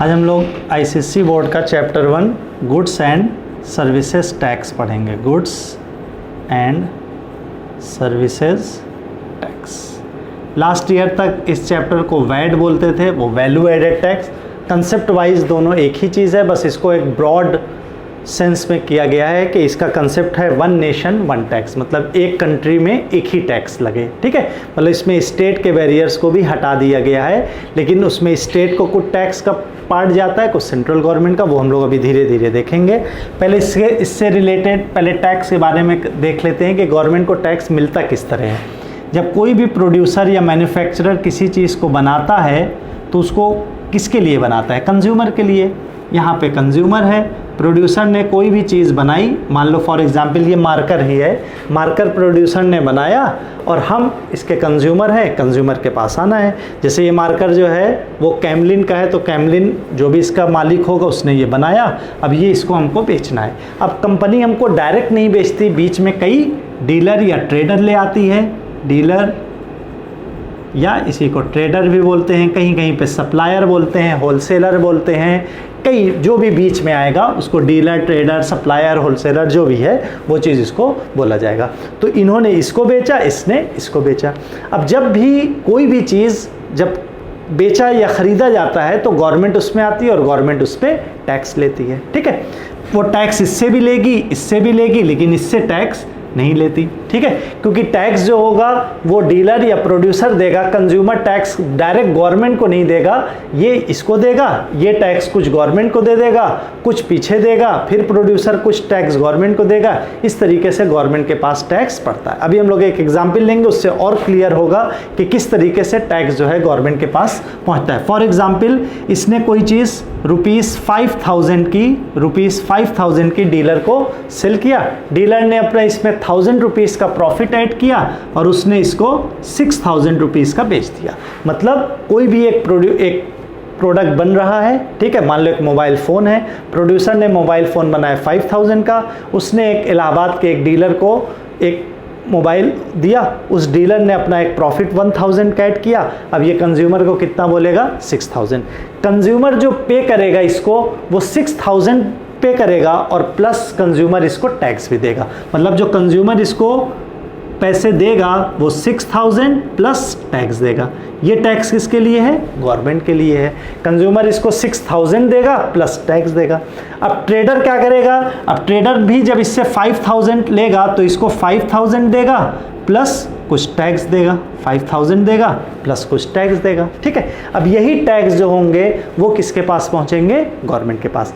आज हम लोग आईसीएसई बोर्ड का chapter 1 goods and services tax पढ़ेंगे। Goods and services tax. Last year तक इस चैप्टर को वैड बोलते थे, वो value added tax. Concept wise दोनों एक ही चीज़ है, बस इसको एक ब्रॉड सेंस में किया गया है कि इसका कंसेप्ट है वन नेशन वन टैक्स, मतलब एक कंट्री में एक ही टैक्स लगे। ठीक है, मतलब इसमें स्टेट के बैरियर्स को भी हटा दिया गया है, लेकिन उसमें स्टेट को कुछ टैक्स का पार्ट जाता है, कुछ सेंट्रल गवर्नमेंट का, वो हम लोग अभी धीरे धीरे देखेंगे। पहले इससे रिलेटेड पहले टैक्स के बारे में देख लेते हैं कि गवर्नमेंट को टैक्स मिलता किस तरह है। जब कोई भी प्रोड्यूसर या मैन्युफैक्चरर किसी चीज़ को बनाता है तो उसको किसके लिए बनाता है? कंज्यूमर के लिए। यहाँ पे कंज्यूमर है, प्रोड्यूसर ने कोई भी चीज़ बनाई, मान लो फॉर एग्जांपल ये मार्कर ही है, मार्कर प्रोड्यूसर ने बनाया और हम इसके कंज्यूमर हैं, कंज्यूमर के पास आना है। जैसे ये मार्कर जो है वो कैमलिन का है, तो कैमलिन जो भी इसका मालिक होगा उसने ये बनाया, अब ये इसको हमको बेचना है। अब कंपनी हमको डायरेक्ट नहीं बेचती, बीच में कई डीलर या ट्रेडर ले आती है। डीलर या इसी को ट्रेडर भी बोलते हैं, कहीं कहीं पे सप्लायर बोलते हैं, होलसेलर बोलते हैं, कई जो भी बीच में आएगा उसको डीलर, ट्रेडर, सप्लायर, होलसेलर जो भी है वो चीज़ इसको बोला जाएगा। तो इन्होंने इसको बेचा, इसने इसको बेचा। अब जब भी कोई भी चीज़ जब बेचा या ख़रीदा जाता है तो गवर्नमेंट उसमें आती है और गवर्नमेंट उस पर टैक्स लेती है। ठीक है, वो टैक्स इससे भी लेगी, इससे भी लेगी, लेकिन इससे टैक्स नहीं लेती। ठीक है, क्योंकि टैक्स जो होगा वो डीलर या प्रोड्यूसर देगा, कंज्यूमर टैक्स डायरेक्ट गवर्नमेंट को नहीं देगा, ये इसको देगा, ये टैक्स कुछ गवर्नमेंट को दे देगा, कुछ पीछे देगा, फिर प्रोड्यूसर कुछ टैक्स गवर्नमेंट को देगा। इस तरीके से गवर्नमेंट के पास टैक्स पड़ता है। अभी हम लोग एक एग्जाम्पल लेंगे, उससे और क्लियर होगा कि किस तरीके से टैक्स जो है गवर्नमेंट के पास पहुँचता है। फॉर एग्जाम्पल, इसने कोई चीज़ रुपीज़ 5,000 की डीलर को सेल किया, डीलर ने अपना इसमें 1,000 रुपीज़ का प्रॉफिट ऐड किया और उसने इसको 6,000 रुपीज़ का बेच दिया। मतलब कोई भी एक प्रोडक्ट बन रहा है, ठीक है, मान लो एक मोबाइल फ़ोन है, प्रोड्यूसर ने मोबाइल फ़ोन बनाया 5,000 का, उसने एक इलाहाबाद के एक डीलर को एक मोबाइल दिया, उस डीलर ने अपना एक प्रॉफिट 1,000 का ऐड किया। अब ये कंज्यूमर को कितना बोलेगा? 6,000। कंज्यूमर जो पे करेगा इसको, वो 6,000 पे करेगा और प्लस कंज्यूमर इसको टैक्स भी देगा। मतलब जो कंज्यूमर इसको पैसे देगा वो 6,000 प्लस टैक्स देगा। ये टैक्स किसके लिए है? गवर्नमेंट के लिए है। कंज्यूमर इसको 6,000 देगा प्लस टैक्स देगा। अब ट्रेडर क्या करेगा? अब ट्रेडर भी जब इससे 5,000 लेगा तो इसको 5,000 देगा प्लस कुछ टैक्स देगा, 5,000 देगा प्लस कुछ टैक्स देगा। ठीक है, अब यही टैक्स जो होंगे वो किसके पास पहुंचेंगे? गवर्नमेंट के पास।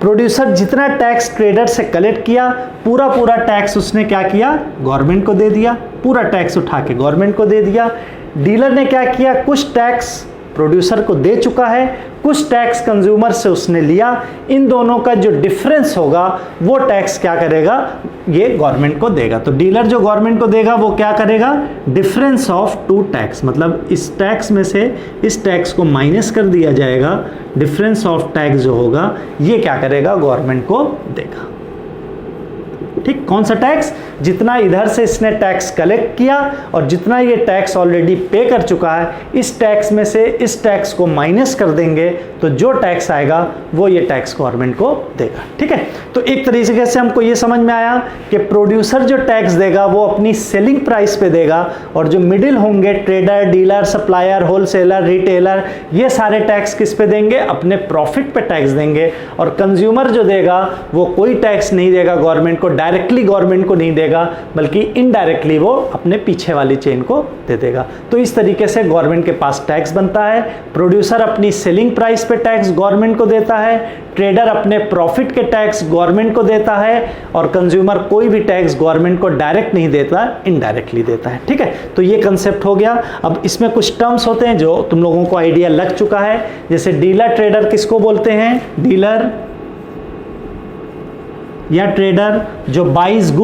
प्रोड्यूसर जितना टैक्स ट्रेडर से कलेक्ट किया, पूरा टैक्स उसने क्या किया? गवर्नमेंट को दे दिया, पूरा टैक्स उठा के गवर्नमेंट को दे दिया। डीलर ने क्या किया? कुछ टैक्स प्रोड्यूसर को दे चुका है, कुछ टैक्स कंज्यूमर से उसने लिया। इन दोनों का जो डिफरेंस होगा वो टैक्स क्या करेगा? ये गवर्नमेंट को देगा। तो डीलर जो गवर्नमेंट को देगा वो क्या करेगा? डिफरेंस ऑफ टू टैक्स, मतलब इस टैक्स में से इस टैक्स को माइनस कर दिया जाएगा, डिफरेंस ऑफ टैक्स जो होगा ये क्या करेगा? गवर्नमेंट को देगा। ठीक, कौन सा टैक्स? जितना इधर से इसने टैक्स कलेक्ट किया और जितना ये टैक्स ऑलरेडी पे कर चुका है, इस टैक्स में से इस टैक्स को माइनस कर देंगे तो जो टैक्स आएगा वो ये टैक्स गवर्नमेंट को देगा। ठीक है, तो एक तरीके से हमको ये समझ में आया कि प्रोड्यूसर जो टैक्स देगा वो अपनी सेलिंग प्राइस पे देगा और जो मिडिल होंगे trader, dealer, supplier, wholesaler, retailer, ये सारे टैक्स किस पे देंगे? अपने प्रॉफिट पे टैक्स देंगे। और कंज्यूमर जो देगा वो कोई टैक्स नहीं देगा गवर्नमेंट को, डायरेक्टली गवर्नमेंट को नहीं देगा, बल्कि इनडायरेक्टली वो अपने पीछे वाली चेन को दे देगा। तो इस तरीके से गवर्नमेंट के पास टैक्स बनता है। प्रोड्यूसर अपनी सेलिंग प्राइस पे टैक्स गवर्नमेंट को देता है, ट्रेडर अपने प्रॉफिट के टैक्स गवर्नमेंट को देता है और कंज्यूमर कोई भी टैक्स गवर्नमेंट को डायरेक्ट नहीं देता, इनडायरेक्टली देता है। ठीक है, तो ये कंसेप्ट हो गया। अब इसमें कुछ टर्म्स होते हैं जो तुम लोगों को आइडिया लग चुका है, जैसे डीलर, ट्रेडर किसको बोलते हैं? डीलर या ट्रेडर जो बाइज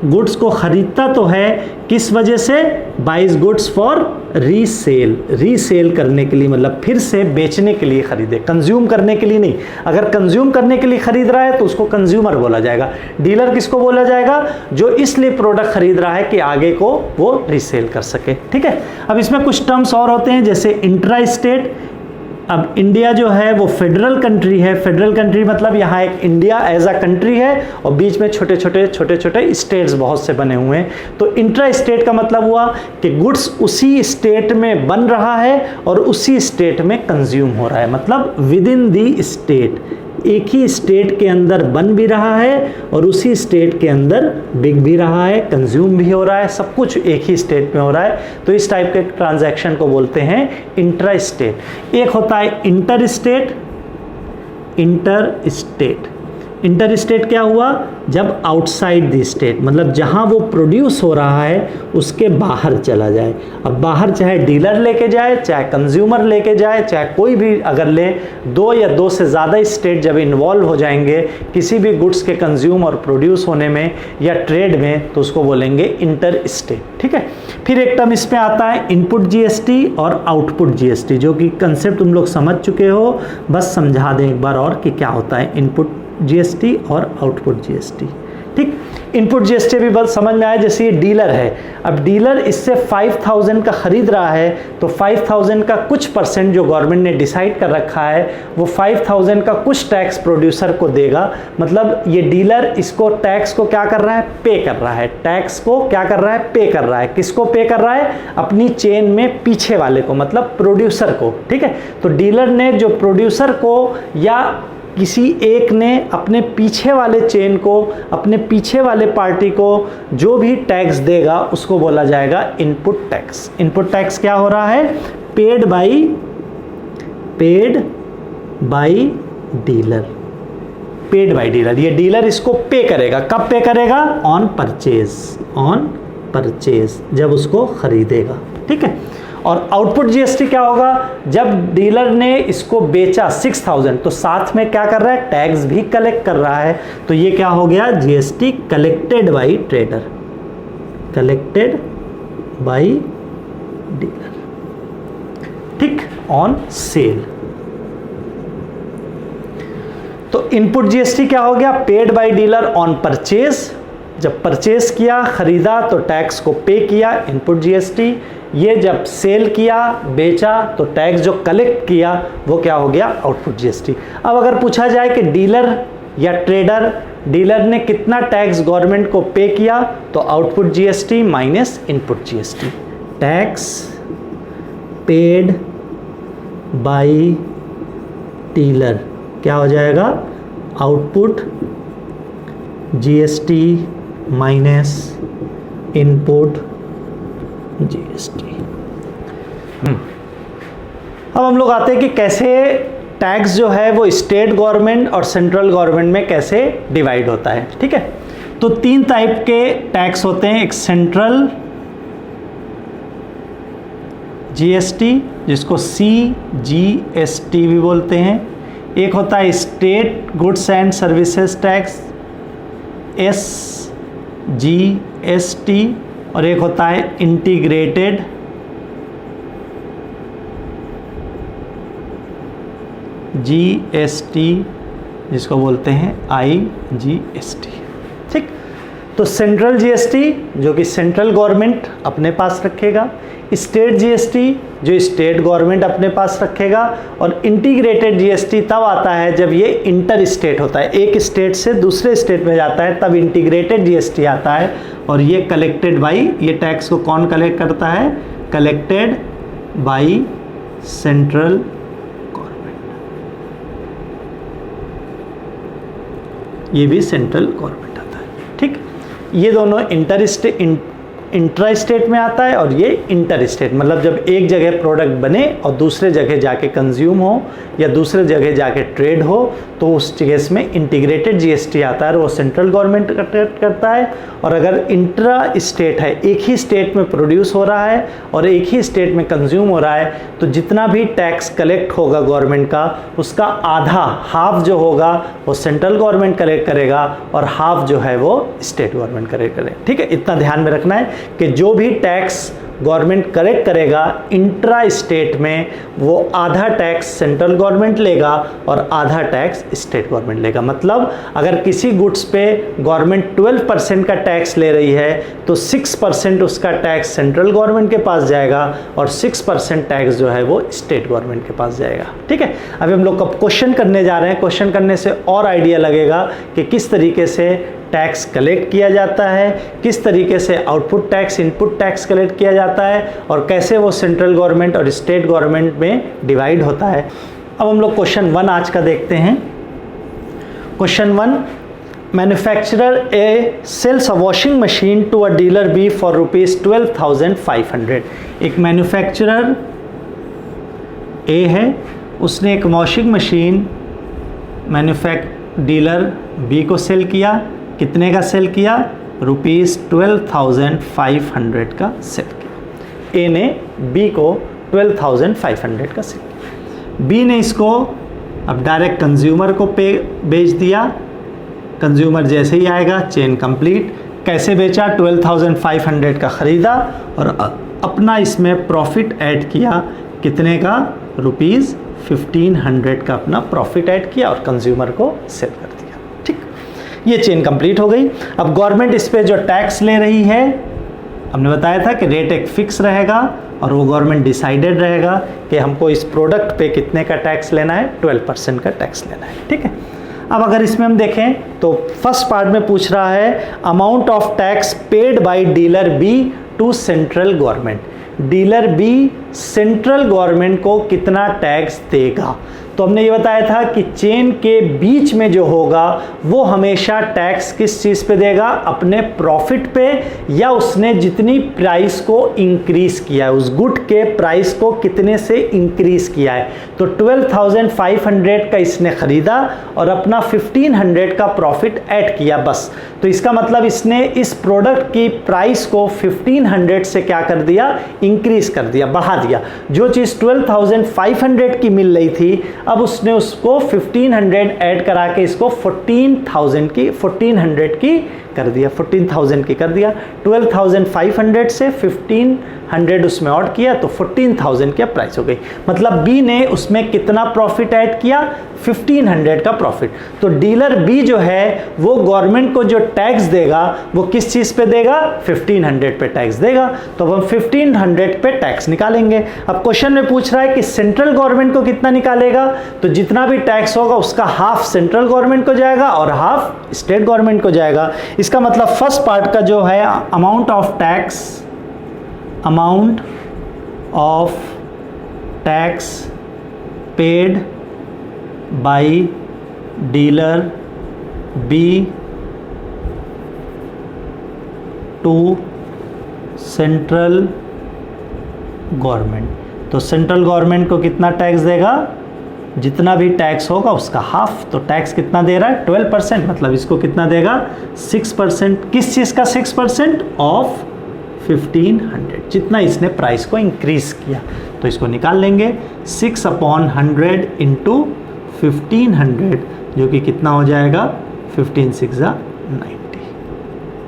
गुड्स को खरीदता तो है, किस वजह से? बाइज गुड्स फॉर रीसेल करने के लिए, मतलब फिर से बेचने के लिए खरीदे, कंज्यूम करने के लिए नहीं। अगर कंज्यूम करने के लिए खरीद रहा है तो उसको कंज्यूमर बोला जाएगा। डीलर किसको बोला जाएगा? जो इसलिए प्रोडक्ट खरीद रहा है कि आगे को वो रीसेल कर सके। ठीक है, अब इसमें कुछ टर्म्स और होते हैं, जैसे इंट्रा स्टेट, अब इंडिया जो है वो फेडरल कंट्री है। फेडरल कंट्री मतलब यहाँ एक इंडिया एज अ कंट्री है और बीच में छोटे छोटे स्टेट्स बहुत से बने हुए हैं। तो इंट्रा स्टेट का मतलब हुआ कि गुड्स उसी स्टेट में बन रहा है और उसी स्टेट में कंज्यूम हो रहा है, मतलब विद इन दी स्टेट, एक ही स्टेट के अंदर बन भी रहा है और उसी स्टेट के अंदर बिक भी रहा है, कंज्यूम भी हो रहा है, सब कुछ एक ही स्टेट में हो रहा है। तो इस टाइप के ट्रांजैक्शन को बोलते हैं इंट्रा स्टेट। एक होता है inter state. Inter state, inter state क्या हुआ, जब आउटसाइड द स्टेट, मतलब जहां वो प्रोड्यूस हो रहा है उसके बाहर चला जाए। अब बाहर चाहे डीलर लेके जाए, चाहे कंज्यूमर लेके जाए, चाहे कोई भी अगर ले, दो या दो से ज़्यादा स्टेट जब इन्वॉल्व हो जाएंगे किसी भी गुड्स के कंज्यूम और प्रोड्यूस होने में या ट्रेड में, तो उसको बोलेंगे इंटर स्टेट। ठीक है। फिर एक टर्म इसमें आता है इनपुट जीएसटी और आउटपुट जीएसटी, जो कि कंसेप्ट तुम लोग समझ चुके हो, बस समझा दें एक बार और कि क्या होता है इनपुट जीएसटी और आउटपुट जीएसटी। ठीक, इनपुट जीएसटी भी बस समझ में आया। जैसे ये डीलर है, अब डीलर इससे 5000 का खरीद रहा है, तो 5000 का कुछ परसेंट जो गवर्नमेंट ने डिसाइड कर रखा है वो 5000 का कुछ टैक्स प्रोड्यूसर को देगा। मतलब ये डीलर इसको टैक्स को क्या कर रहा है, पे कर रहा है। टैक्स को क्या कर रहा है, पे कर रहा है। किसको पे कर रहा है, अपनी चेन में पीछे वाले को, मतलब प्रोड्यूसर को। ठीक है। तो डीलर ने जो प्रोड्यूसर को या किसी एक ने अपने पीछे वाले चेन को, अपने पीछे वाले पार्टी को जो भी टैक्स देगा उसको बोला जाएगा इनपुट टैक्स। इनपुट टैक्स क्या हो रहा है, paid by dealer. Paid by dealer, ये डीलर इसको पे करेगा। कब पे करेगा, ऑन परचेज, जब उसको खरीदेगा। ठीक है। और आउटपुट जीएसटी क्या होगा, जब डीलर ने इसको बेचा 6000, तो साथ में क्या कर रहा है, टैक्स भी कलेक्ट कर रहा है। तो ये क्या हो गया, GST collected by trader, collected by dealer. ठीक, ऑन सेल। तो इनपुट जीएसटी क्या हो गया, paid by dealer on purchase. जब परचेज किया, खरीदा, तो टैक्स को पे किया, इनपुट जीएसटी। ये जब सेल किया, बेचा, तो टैक्स जो कलेक्ट किया वो क्या हो गया, आउटपुट जीएसटी। अब अगर पूछा जाए कि डीलर या ट्रेडर, डीलर ने कितना टैक्स गवर्नमेंट को पे किया, तो output GST minus input GST. Tax paid by dealer क्या हो जाएगा, output GST minus input GST. अब हम लोग आते हैं कि कैसे टैक्स जो है वो स्टेट गवर्नमेंट और सेंट्रल गवर्नमेंट में कैसे डिवाइड होता है। ठीक है। तो 3 टाइप के टैक्स होते हैं। एक सेंट्रल जीएसटी, जिसको CGST भी बोलते हैं। एक होता है state goods and services tax, SGST, और एक होता है इंटीग्रेटेड GST, जिसको बोलते हैं IGST। ठीक। तो सेंट्रल जीएसटी जो कि सेंट्रल गवर्नमेंट अपने पास रखेगा, स्टेट जीएसटी जो स्टेट गवर्नमेंट अपने पास रखेगा, और इंटीग्रेटेड जीएसटी तब आता है जब ये इंटर स्टेट होता है, एक स्टेट से दूसरे स्टेट में जाता है, तब इंटीग्रेटेड जीएसटी आता है। और ये कलेक्टेड बाई, ये टैक्स को कौन कलेक्ट करता है, कलेक्टेड बाई सेंट्रल गवर्नमेंट। ये भी सेंट्रल गवर्नमेंट आता है। ठीक। ये दोनों इंट्रा स्टेट में आता है और ये इंटर स्टेट, मतलब जब एक जगह प्रोडक्ट बने और दूसरे जगह जाके कंज्यूम हो या दूसरे जगह जाके ट्रेड हो, तो उस केस में इंटीग्रेटेड जीएसटी आता है और वो सेंट्रल गवर्नमेंट करता है। और अगर इंट्रा स्टेट है, एक ही स्टेट में प्रोड्यूस हो रहा है और एक ही स्टेट में कंज्यूम हो रहा है, तो जितना भी टैक्स कलेक्ट होगा गवर्नमेंट का, उसका आधा, हाफ जो होगा वो सेंट्रल गवर्नमेंट कलेक्ट करेगा और हाफ जो है वो स्टेट गवर्नमेंट कलेक्ट करेगा। ठीक है। इतना ध्यान में रखना है कि जो भी टैक्स गवर्नमेंट कलेक्ट करेगा इंट्रा स्टेट में, वो आधा टैक्स सेंट्रल गवर्नमेंट लेगा और आधा टैक्स स्टेट गवर्नमेंट लेगा। मतलब अगर किसी गुड्स पे गवर्नमेंट 12% का टैक्स ले रही है तो 6% उसका टैक्स सेंट्रल गवर्नमेंट के पास जाएगा और 6% टैक्स जो है वो स्टेट गवर्नमेंट के पास जाएगा। ठीक है, अभी हम लोग अब क्वेश्चन करने जा रहे हैं। क्वेश्चन करने से और आइडिया लगेगा कि किस तरीके से टैक्स कलेक्ट किया जाता है, किस तरीके से output tax, input tax collect किया जाता है और कैसे वो सेंट्रल गवर्नमेंट और स्टेट गवर्नमेंट में डिवाइड होता है। अब हम लोग क्वेश्चन 1 आज का देखते हैं। Question 1, manufacturer A sells a washing machine to a dealer B for ₹12,500। एक मैन्युफैक्चरर ए है, उसने एक वॉशिंग मशीन डीलर बी को सेल किया। कितने का सेल किया? ₹12,500 का सेल किया। ए ने बी को 12,500 का सेल किया। बी ने इसको अब डायरेक्ट कंज्यूमर को बेच दिया। कंज्यूमर जैसे ही आएगा चेन कंप्लीट। कैसे बेचा? 12,500 का ख़रीदा और अपना इसमें प्रॉफिट ऐड किया। कितने का? ₹1,500 का अपना प्रॉफिट ऐड किया और कंज्यूमर को सेल कर दिया। ठीक, ये चेन कंप्लीट हो गई। अब गवर्नमेंट इस पे जो टैक्स ले रही है, हमने बताया था कि रेट एक फिक्स रहेगा और वो गवर्नमेंट डिसाइडेड रहेगा कि हमको इस प्रोडक्ट पे कितने का टैक्स लेना है, 12% का टैक्स लेना है। ठीक है, अब अगर इसमें हम देखें तो फर्स्ट पार्ट में पूछ रहा है amount of tax paid by dealer B to central government. Dealer B central government को कितना टैक्स देगा। तो हमने ये बताया था कि चेन के बीच में जो होगा वो हमेशा टैक्स किस चीज़ पे देगा? अपने प्रॉफिट पे, या उसने जितनी प्राइस को इंक्रीज किया है, उस गुड के प्राइस को कितने से इंक्रीज किया है। तो 12,500 का इसने ख़रीदा और अपना 1,500 का प्रॉफिट ऐड किया बस। तो इसका मतलब इसने इस प्रोडक्ट की प्राइस को 1,500 से क्या कर दिया? इंक्रीज कर दिया, बढ़ा दिया। जो चीज़ 12,500 की मिल रही थी अब उसने उसको 1,500 ऐड करा के इसको 14,000 की कर दिया, 14,000 की कर दिया। 12,500 से 1,500 उसमें ऐड किया तो 14,000 की प्राइस हो गई। मतलब बी ने उसमें कितना प्रॉफिट ऐड किया? 1,500 का प्रॉफिट। तो डीलर बी जो है वो गवर्नमेंट को जो टैक्स देगा वो किस चीज़ पे देगा? 1,500 पे टैक्स देगा। तो अब हम 1,500 पे टैक्स निकालेंगे। अब क्वेश्चन में पूछ रहा है कि सेंट्रल गवर्नमेंट को कितना निकालेगा। तो जितना भी टैक्स होगा उसका हाफ सेंट्रल गवर्नमेंट को जाएगा और हाफ स्टेट गवर्नमेंट को जाएगा। इसका मतलब फर्स्ट पार्ट का जो है amount of tax paid by dealer B to central government. तो सेंट्रल गवर्नमेंट को कितना टैक्स देगा? जितना भी टैक्स होगा उसका हाफ। तो टैक्स कितना दे रहा है? 12%। मतलब इसको कितना देगा? 6%। किस चीज़ का 6%? ऑफ 1,500, जितना इसने प्राइस को इंक्रीज किया। तो इसको निकाल लेंगे 6/100 इंटू 1,500, जो कि कितना हो जाएगा? 15 6 90।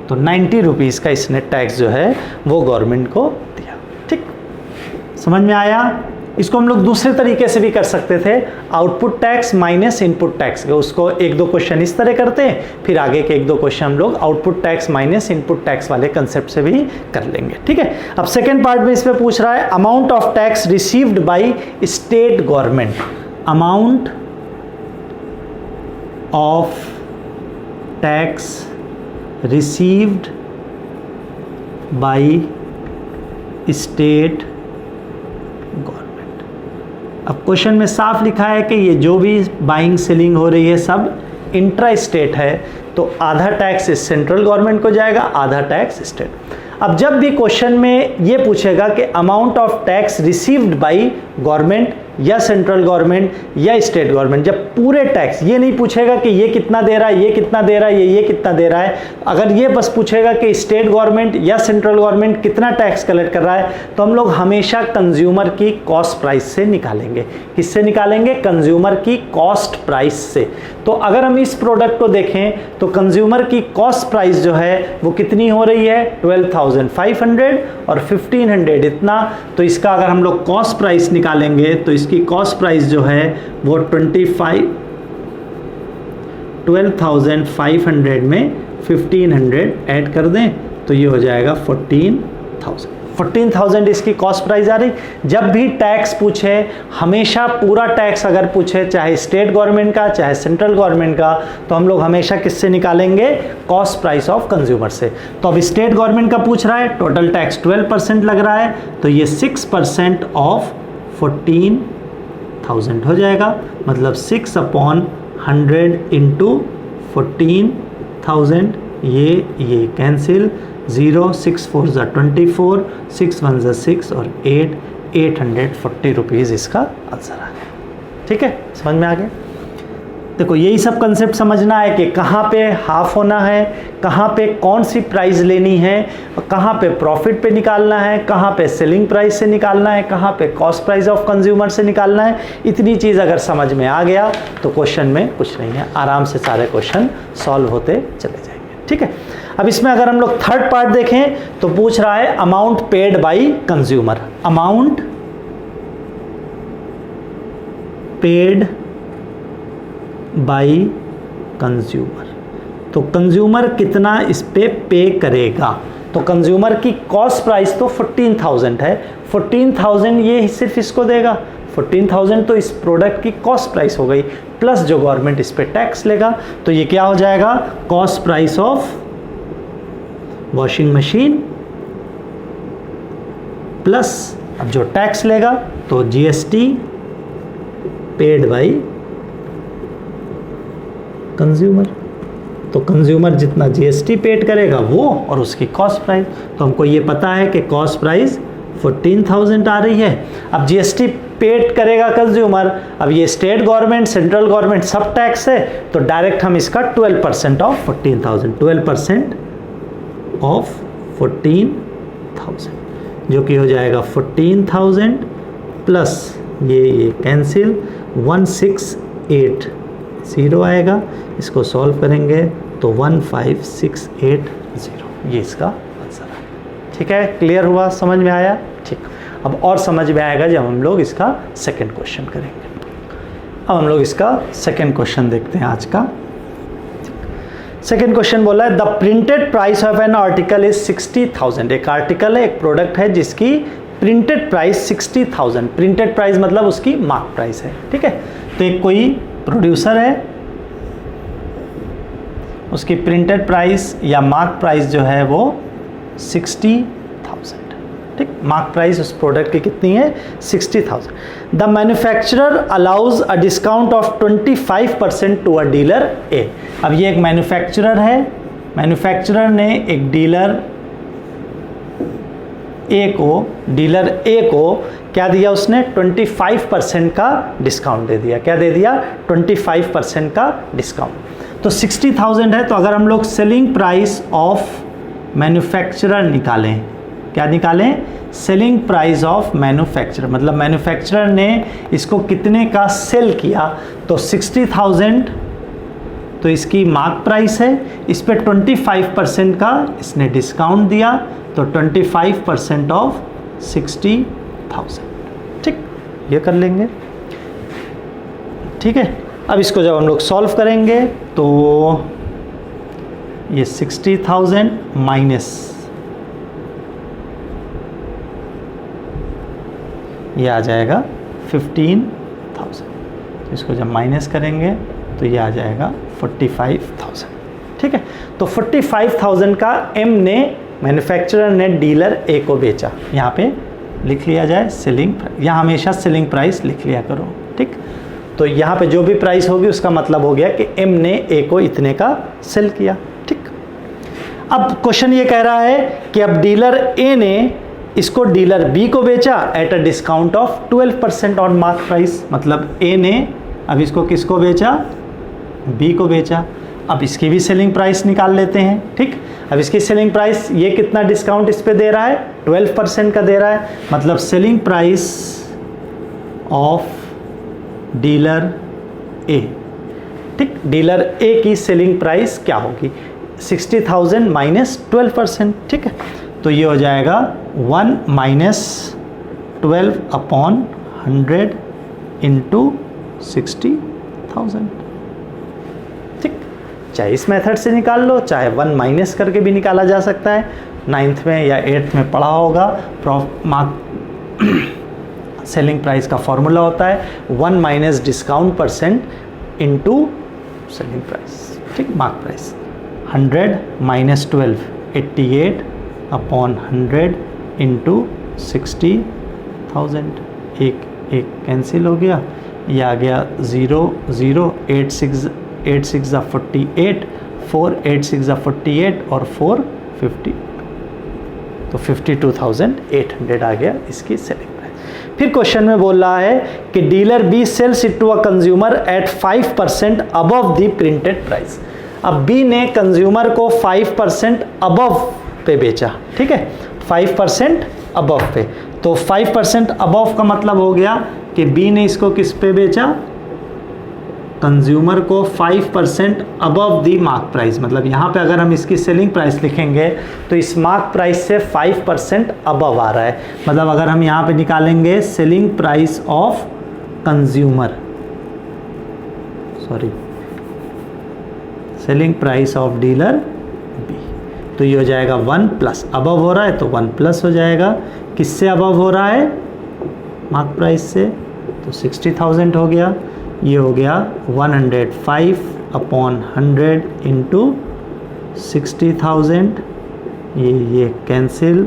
तो 90 रुपीज़ का इसने टैक्स जो है वो गवर्नमेंट को दिया। ठीक, समझ में आया? इसको हम लोग दूसरे तरीके से भी कर सकते थे, output tax minus input tax. उसको 1-2 क्वेश्चन इस तरह करते हैं, फिर आगे के 1-2 क्वेश्चन हम लोग output tax minus input tax वाले कंसेप्ट से भी कर लेंगे। ठीक है, अब सेकेंड पार्ट में इसमें पूछ रहा है amount of tax received by state government. Amount of tax received by state government. अब क्वेश्चन में साफ लिखा है कि ये जो भी बाइंग सेलिंग हो रही है सब इंट्रा स्टेट है, तो आधा टैक्स सेंट्रल गवर्नमेंट को जाएगा, आधा टैक्स स्टेट। अब जब भी क्वेश्चन में ये पूछेगा कि amount of tax received by government या सेंट्रल गवर्नमेंट या स्टेट गवर्नमेंट, जब पूरे टैक्स, ये नहीं पूछेगा कि ये कितना दे रहा है, ये कितना दे रहा है, ये कितना दे रहा है, अगर ये बस पूछेगा कि स्टेट गवर्नमेंट या सेंट्रल गवर्नमेंट कितना टैक्स कलेक्ट कर रहा है, तो हम लोग हमेशा कंज्यूमर की कॉस्ट प्राइस से निकालेंगे। किससे निकालेंगे? कंज्यूमर की कॉस्ट प्राइस से। तो अगर हम इस प्रोडक्ट को देखें तो कंज्यूमर की कॉस्ट प्राइस जो है वो कितनी हो रही है? 12,500 और 1,500 इतना। तो इसका अगर हम लोग कॉस्ट प्राइस निकालेंगे तो इसकी कॉस्ट प्राइस जो है वो 12,500 में 1,500 ऐड कर दें तो ये हो जाएगा 14,000 इसकी कॉस्ट प्राइस आ रही। जब भी टैक्स पूछे, हमेशा पूरा टैक्स अगर पूछे, चाहे स्टेट गवर्नमेंट का चाहे सेंट्रल गवर्नमेंट का, तो हम लोग हमेशा किससे निकालेंगे? कॉस्ट प्राइस ऑफ कंज्यूमर से। तो अब स्टेट गवर्नमेंट का पूछ रहा है, टोटल टैक्स 12% लग रहा है, तो ये 6% ऑफ 14,000 हो जाएगा। मतलब 6/100 इंटू 14,000, ये कैंसिल, 0 6 4 24, 6 1 6 और 840 रुपीज़ इसका आंसर आ गया। ठीक है, समझ में आ गया? देखो यही सब कंसेप्ट समझना है कि कहाँ पे हाफ होना है, कहाँ पे कौन सी प्राइस लेनी है, कहाँ पे प्रॉफिट पे निकालना है, कहाँ पे सेलिंग प्राइस से निकालना है, कहाँ पे कॉस्ट प्राइस ऑफ कंज्यूमर से निकालना है। इतनी चीज़ अगर समझ में आ गया तो क्वेश्चन में कुछ नहीं है, आराम से सारे क्वेश्चन सॉल्व होते चले जाएंगे। ठीक है, अब इसमें अगर हम लोग थर्ड पार्ट देखें तो पूछ रहा है amount paid by consumer. Amount paid by consumer, तो कंज्यूमर कितना इस पे पे करेगा? तो कंज्यूमर की कॉस्ट प्राइस तो 14,000 है, 14,000 ये सिर्फ इसको देगा, 14,000 तो इस प्रोडक्ट की कॉस्ट प्राइस हो गई, प्लस जो गवर्नमेंट इस पे टैक्स लेगा। तो ये क्या हो जाएगा? Cost price of washing machine plus अब जो टैक्स लेगा तो जीएसटी पेड बाय कंज्यूमर। तो कंज्यूमर जितना जीएसटी पेड करेगा वो और उसकी कॉस्ट प्राइस, तो हमको ये पता है कि कॉस्ट प्राइस 14,000 आ रही है। अब जीएसटी पेड करेगा कंज्यूमर, अब ये स्टेट गवर्नमेंट सेंट्रल गवर्नमेंट सब टैक्स है, तो डायरेक्ट हम इसका 12% ऑफ 14,000, 12% ऑफ 14,000 जो कि हो जाएगा 14,000 प्लस ये कैंसिल, 1680 आएगा। इसको सॉल्व करेंगे तो 15,680, ये इसका आंसर है। ठीक है, क्लियर हुआ? समझ में आया? ठीक, अब और समझ में आएगा जब हम लोग इसका सेकंड क्वेश्चन करेंगे। अब हम लोग इसका सेकंड क्वेश्चन देखते हैं आज का। सेकेंड क्वेश्चन बोला है the printed price of an article is 60,000। एक आर्टिकल है, एक प्रोडक्ट है जिसकी प्रिंटेड प्राइस 60,000, प्रिंटेड प्राइस मतलब उसकी मार्क प्राइस है। ठीक है, तो एक कोई प्रोड्यूसर है, उसकी प्रिंटेड प्राइस या मार्क प्राइस जो है वो 60,000। ठीक, मार्क प्राइस उस प्रोडक्ट की कितनी है? 60,000। The manufacturer allows a discount of 25% to a dealer A. अब ये एक मैन्युफैक्चरर है, मैन्युफैक्चरर ने एक डीलर ए को क्या दिया? उसने 25% का डिस्काउंट दे दिया। क्या दे दिया? 25% का डिस्काउंट। तो 60,000 है, तो अगर हम लोग सेलिंग प्राइस ऑफ मैन्युफैक्चरर निकालें, क्या निकालें? सेलिंग प्राइस ऑफ मैन्युफैक्चरर, मतलब मैन्युफैक्चरर ने इसको कितने का सेल किया, तो 60,000 तो इसकी मार्क प्राइस है, इस पे 25% का इसने डिस्काउंट दिया, तो 25% ऑफ 60,000। ठीक, ये कर लेंगे। ठीक है, अब इसको जब हम लोग सॉल्व करेंगे तो ये 60,000 माइनस ये आ जाएगा 15,000, इसको जब माइनस करेंगे तो ये आ जाएगा 45,000। ठीक है, तो 45,000 का एम ने मैन्युफैक्चरर ने डीलर ए को बेचा। यहाँ पे लिख लिया जाए सेलिंग, यहाँ हमेशा सेलिंग प्राइस लिख लिया करो। ठीक, तो यहाँ पे जो भी प्राइस होगी उसका मतलब हो गया कि एम ने ए को इतने का सेल किया। ठीक, अब क्वेश्चन ये कह रहा है कि अब डीलर ए ने इसको डीलर बी को बेचा eight a discount of 12% on mark price, मतलब ए ने अब इसको किसको बेचा, बी को बेचा। अब इसकी भी सेलिंग प्राइस निकाल लेते हैं, ठीक। अब इसकी सेलिंग प्राइस, ये कितना डिस्काउंट इस पे दे रहा है, 12% का दे रहा है, मतलब सेलिंग प्राइस ऑफ डीलर ए, ठीक। डीलर ए की सेलिंग प्राइस क्या होगी, 60,000 माइनस 12%, ठीक है। तो ये हो जाएगा 1 माइनस 12 अपॉन 100 इंटू 60,000, ठीक। चाहे इस मेथड से निकाल लो, चाहे 1 माइनस करके भी निकाला जा सकता है। 9th में या 8th में पढ़ा होगा, सेलिंग प्राइस का फॉर्मूला होता है 1 minus discount percent into selling price, ठीक, mark price. 100 minus 12 88 upon 100 into 60,000, एक कैंसिल हो गया, ये आ गया 0 0 8 6 ज़ा 48, 4 8 6 ज़ा 48 और 4 50, तो 52,800 आ गया इसकी सेलिंग प्राइस। फिर क्वेश्चन में बोल रहा है कि dealer B sells it to a consumer at 5% above the printed price. अब बी ने कंज्यूमर को 5% अबव पे बेचा, ठीक है, 5% अबव पे। तो 5% अबव का मतलब हो गया कि बी ने इसको किस पे बेचा, कंज्यूमर को 5% अबव दी मार्क प्राइस। मतलब यहाँ पे अगर हम इसकी सेलिंग प्राइस लिखेंगे तो इस मार्क प्राइस से 5% अबव आ रहा है। मतलब अगर हम यहाँ पे निकालेंगे selling price of consumer, sorry selling price of dealer B, तो ये हो जाएगा 1 प्लस, अबव हो रहा है तो 1 प्लस हो जाएगा। किससे अबव हो रहा है, मार्क प्राइस से, तो 60,000 हो गया। ये हो गया 105 अपॉन 100 इंटू 60,000, ये कैंसिल,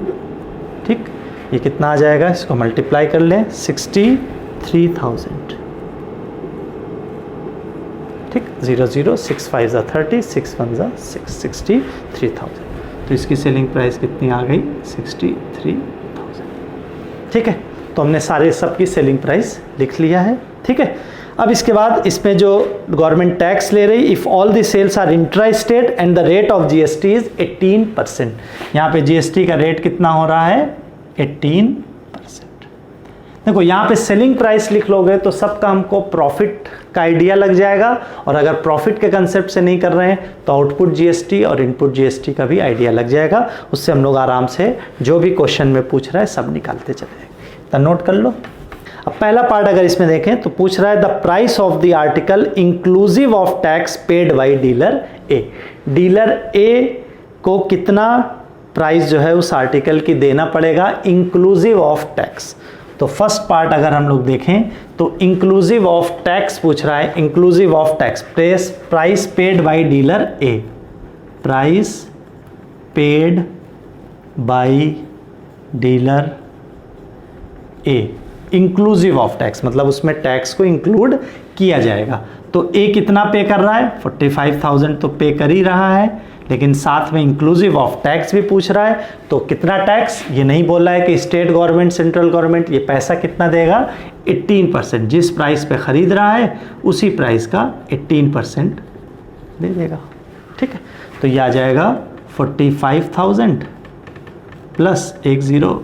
ठीक। ये कितना आ जाएगा, इसको मल्टीप्लाई कर लें, 63,000, ठीक। 0 0 6 5 ज़ा 30, 6 1 ज़ा 6, 63,000। तो इसकी सेलिंग प्राइस कितनी आ गई, 63,000, ठीक है। तो हमने सारे सब की सेलिंग प्राइस लिख लिया है, ठीक है। अब इसके बाद इसमें जो गवर्नमेंट टैक्स ले रही, if all the sales are intra state and the rate of GST is 18%। यहाँ पे जीएसटी का रेट कितना हो रहा है, 18%। देखो यहाँ पे सेलिंग प्राइस लिख लोगे तो सबका हमको प्रॉफिट का आइडिया लग जाएगा, और अगर प्रॉफिट के कंसेप्ट से नहीं कर रहे हैं तो आउटपुट जीएसटी और इनपुट जीएसटी का भी आइडिया लग जाएगा। उससे हम लोग आराम से जो भी क्वेश्चन में पूछ रहा है सब निकालते चले जाएंगे। तो नोट कर लो। अब पहला पार्ट अगर इसमें देखें तो पूछ रहा है the price of the article inclusive of tax paid by dealer A. Dealer A को कितना प्राइस जो है उस आर्टिकल की देना पड़ेगा इंक्लूसिव ऑफ टैक्स। तो फर्स्ट पार्ट अगर हम लोग देखें तो इंक्लूसिव ऑफ टैक्स पूछ रहा है, inclusive of tax price paid by dealer A, price paid by dealer A inclusive of tax, मतलब उसमें टैक्स को इंक्लूड किया जाएगा। तो ए कितना पे कर रहा है, 45,000 तो पे कर ही रहा है, लेकिन साथ में इंक्लूसिव ऑफ टैक्स भी पूछ रहा है। तो कितना टैक्स, ये नहीं बोल रहा है कि स्टेट गवर्नमेंट सेंट्रल गवर्नमेंट, ये पैसा कितना देगा, 18%। जिस प्राइस पे खरीद रहा है उसी प्राइस का 18% दे देगा, ठीक है। तो ये आ जाएगा 45,000 प्लस 10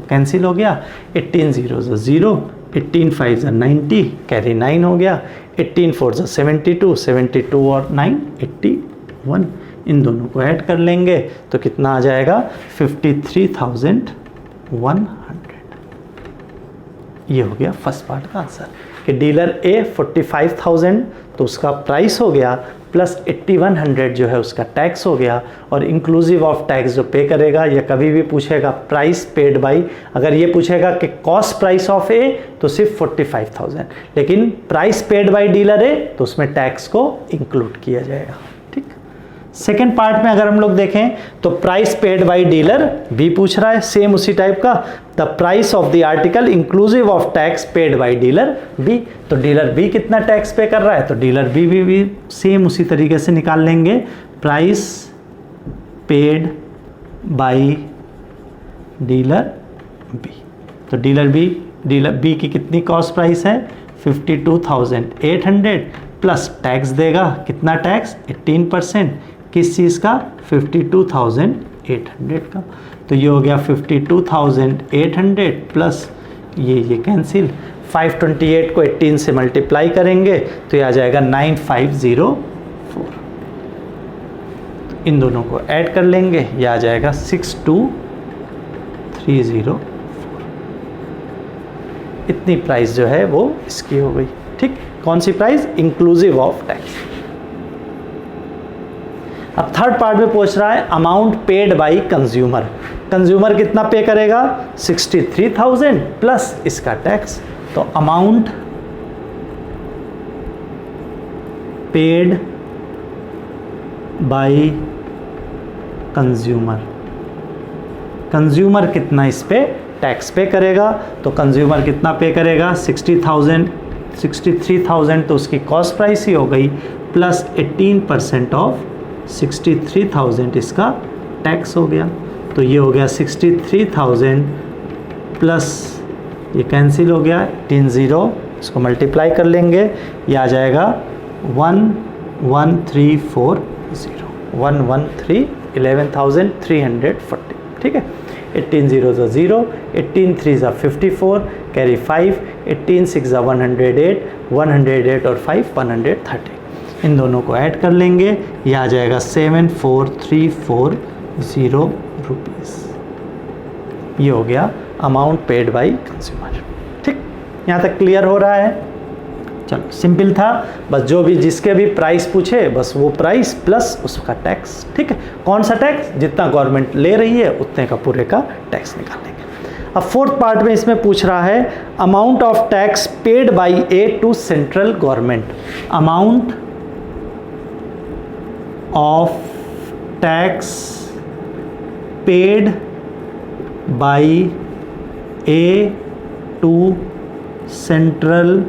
कैंसिल हो गया, 18 0 0, 18 5 90, कैरी 9 हो गया, 18 4 72, 72 और 9 81। इन दोनों को ऐड कर लेंगे तो कितना आ जाएगा 53,100। ये हो गया फर्स्ट पार्ट का आंसर कि डीलर ए 45,000 तो उसका प्राइस हो गया, प्लस 8100 जो है उसका टैक्स हो गया, और इंक्लूसिव ऑफ टैक्स जो पे करेगा, या कभी भी पूछेगा प्राइस पेड बाई, अगर ये पूछेगा कि कॉस्ट प्राइस ऑफ ए तो सिर्फ 45,000, लेकिन प्राइस पेड बाई डीलर ए तो उसमें टैक्स को इंक्लूड किया जाएगा, ठीक। सेकेंड पार्ट में अगर हम लोग देखें तो price paid by dealer B पूछ रहा है, सेम उसी टाइप का, the price of the article inclusive of tax paid by dealer B. तो डीलर बी कितना टैक्स पे कर रहा है, तो डीलर बी भी सेम उसी तरीके से निकाल लेंगे, price paid by dealer B. तो डीलर बी की कितनी कॉस्ट प्राइस है 52,800 प्लस टैक्स देगा, कितना टैक्स 18%, किस चीज़ का 52,800 का। तो ये हो गया 52,800 प्लस ये कैंसिल, 528 को 18 से मल्टीप्लाई करेंगे तो ये आ जाएगा 9504। इन दोनों को ऐड कर लेंगे, ये आ जाएगा 62,304। इतनी प्राइस जो है वो इसकी हो गई। ठीक, कौन सी प्राइस, इंक्लूसिव ऑफ टैक्स। अब थर्ड पार्ट में पूछ रहा है amount paid by consumer. Consumer कितना पे करेगा 63,000 प्लस इसका टैक्स। तो amount paid by consumer, consumer कितना इस पे टैक्स पे करेगा। तो कंज्यूमर कितना पे करेगा 63,000 तो उसकी कॉस्ट प्राइस ही हो गई, प्लस 18% ऑफ 63,000 इसका टैक्स हो गया। तो ये हो गया 63,000 प्लस ये कैंसिल हो गया 10, इसको मल्टीप्लाई कर लेंगे, ये आ जाएगा 11,340, 11,340। ठीक है, 18 0 0, 18 3 54, कैरी 5, 18 6 108, 108 और 5 130। इन दोनों को ऐड कर लेंगे, ये आ जाएगा 74,340 रुपीज़। ये हो गया अमाउंट पेड बाय कंज्यूमर। ठीक, यहाँ तक क्लियर हो रहा है। चलो सिंपल था, बस जो भी जिसके भी प्राइस पूछे बस वो प्राइस प्लस उसका टैक्स। ठीक है, कौन सा टैक्स, जितना गवर्नमेंट ले रही है उतने का पूरे का टैक्स निकाल लेंगे। अब फोर्थ पार्ट में इसमें पूछ रहा है amount of tax paid by A to central government. Amount of tax paid by A to central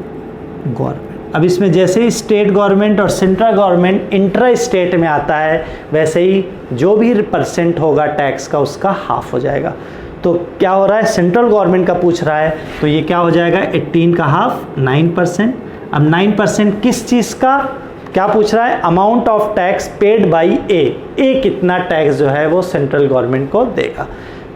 government. अब इसमें जैसे ही स्टेट गवर्नमेंट और सेंट्रल गवर्नमेंट इंट्रा स्टेट में आता है, वैसे ही जो भी परसेंट होगा टैक्स का उसका हाफ हो जाएगा। तो क्या हो रहा है, सेंट्रल गवर्नमेंट का पूछ रहा है, तो ये क्या हो जाएगा 18 का हाफ 9%। अब 9% किस चीज़ का, क्या पूछ रहा है, amount of tax paid by A कितना टैक्स जो है वो सेंट्रल गवर्नमेंट को देगा।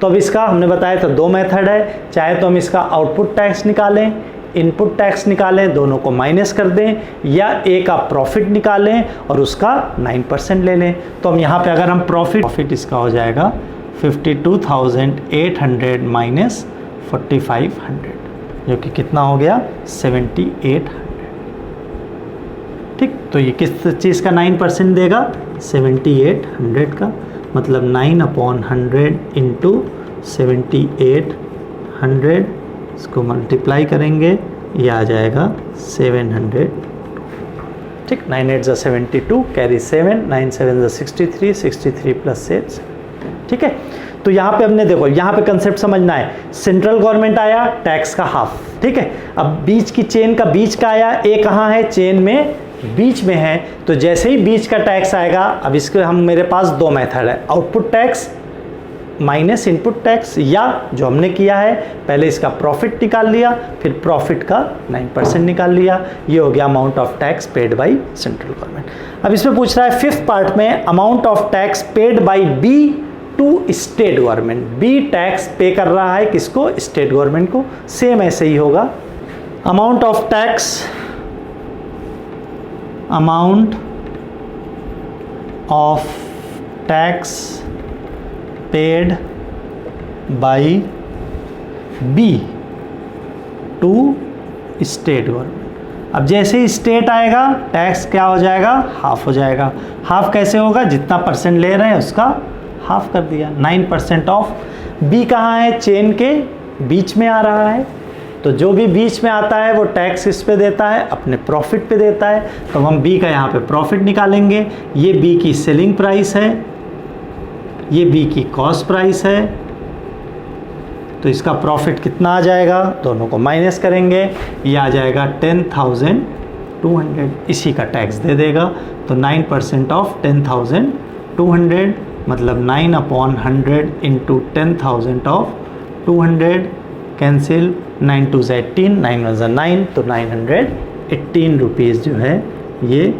तो अब इसका हमने बताया था दो मेथड है, चाहे तो हम इसका आउटपुट टैक्स निकालें, इनपुट टैक्स निकालें, दोनों को माइनस कर दें, या ए का प्रॉफिट निकालें और उसका 9% ले लें। तो हम यहाँ पे अगर हम प्रॉफिट इसका हो जाएगा 52,800 माइनस 4,500, जो कि कितना हो गया 7,800। ठीक, तो ये किस चीज़ का 9% देगा 7,800 का, मतलब 9/100 इंटू 7,800, इसको मल्टीप्लाई करेंगे, ये आ जाएगा 700। ठीक, 9 8 ज़ा 72, कैरी 7, 9 7 ज़ा 63, 63 प्लस 7। ठीक है, तो यहाँ पे हमने देखो, यहाँ पे कंसेप्ट समझना है, सेंट्रल गवर्नमेंट आया टैक्स का हाफ। ठीक है, अब बीच की चेन का बीच का आया, ए कहाँ है चेन में बीच में है, तो जैसे ही बीच का टैक्स आएगा, अब इसके हम मेरे पास दो मेथड है, output tax minus input tax, या जो हमने किया है पहले इसका प्रॉफिट निकाल लिया, फिर प्रॉफिट का 9% निकाल लिया। ये हो गया amount of tax paid by central government. अब इसमें पूछ रहा है फिफ्थ पार्ट में amount of tax paid by B to state government. B tax pay कर रहा है किसको, स्टेट गवर्नमेंट को। सेम ऐसे ही होगा, amount of tax paid by B to state government. अब जैसे ही स्टेट आएगा टैक्स क्या हो जाएगा, हाफ हो जाएगा। हाफ कैसे होगा, जितना परसेंट ले रहे हैं उसका हाफ कर दिया, 9% ऑफ। बी कहाँ है, चेन के बीच में आ रहा है, तो जो भी बीच में आता है वो टैक्स इस पे देता है, अपने प्रॉफिट पे देता है। तो हम बी का यहाँ पे प्रॉफिट निकालेंगे, ये बी की सेलिंग प्राइस है, ये बी की कॉस्ट प्राइस है, तो इसका प्रॉफिट कितना आ जाएगा, दोनों को माइनस करेंगे, ये आ जाएगा 10,200, इसी का टैक्स दे देगा। तो 9% ऑफ 10,200 मतलब 9/100 इंटू 10,000 ऑफ 200 कैंसिल, 9 2 18, 9 1 9, तो 918 रुपीज़ जो है ये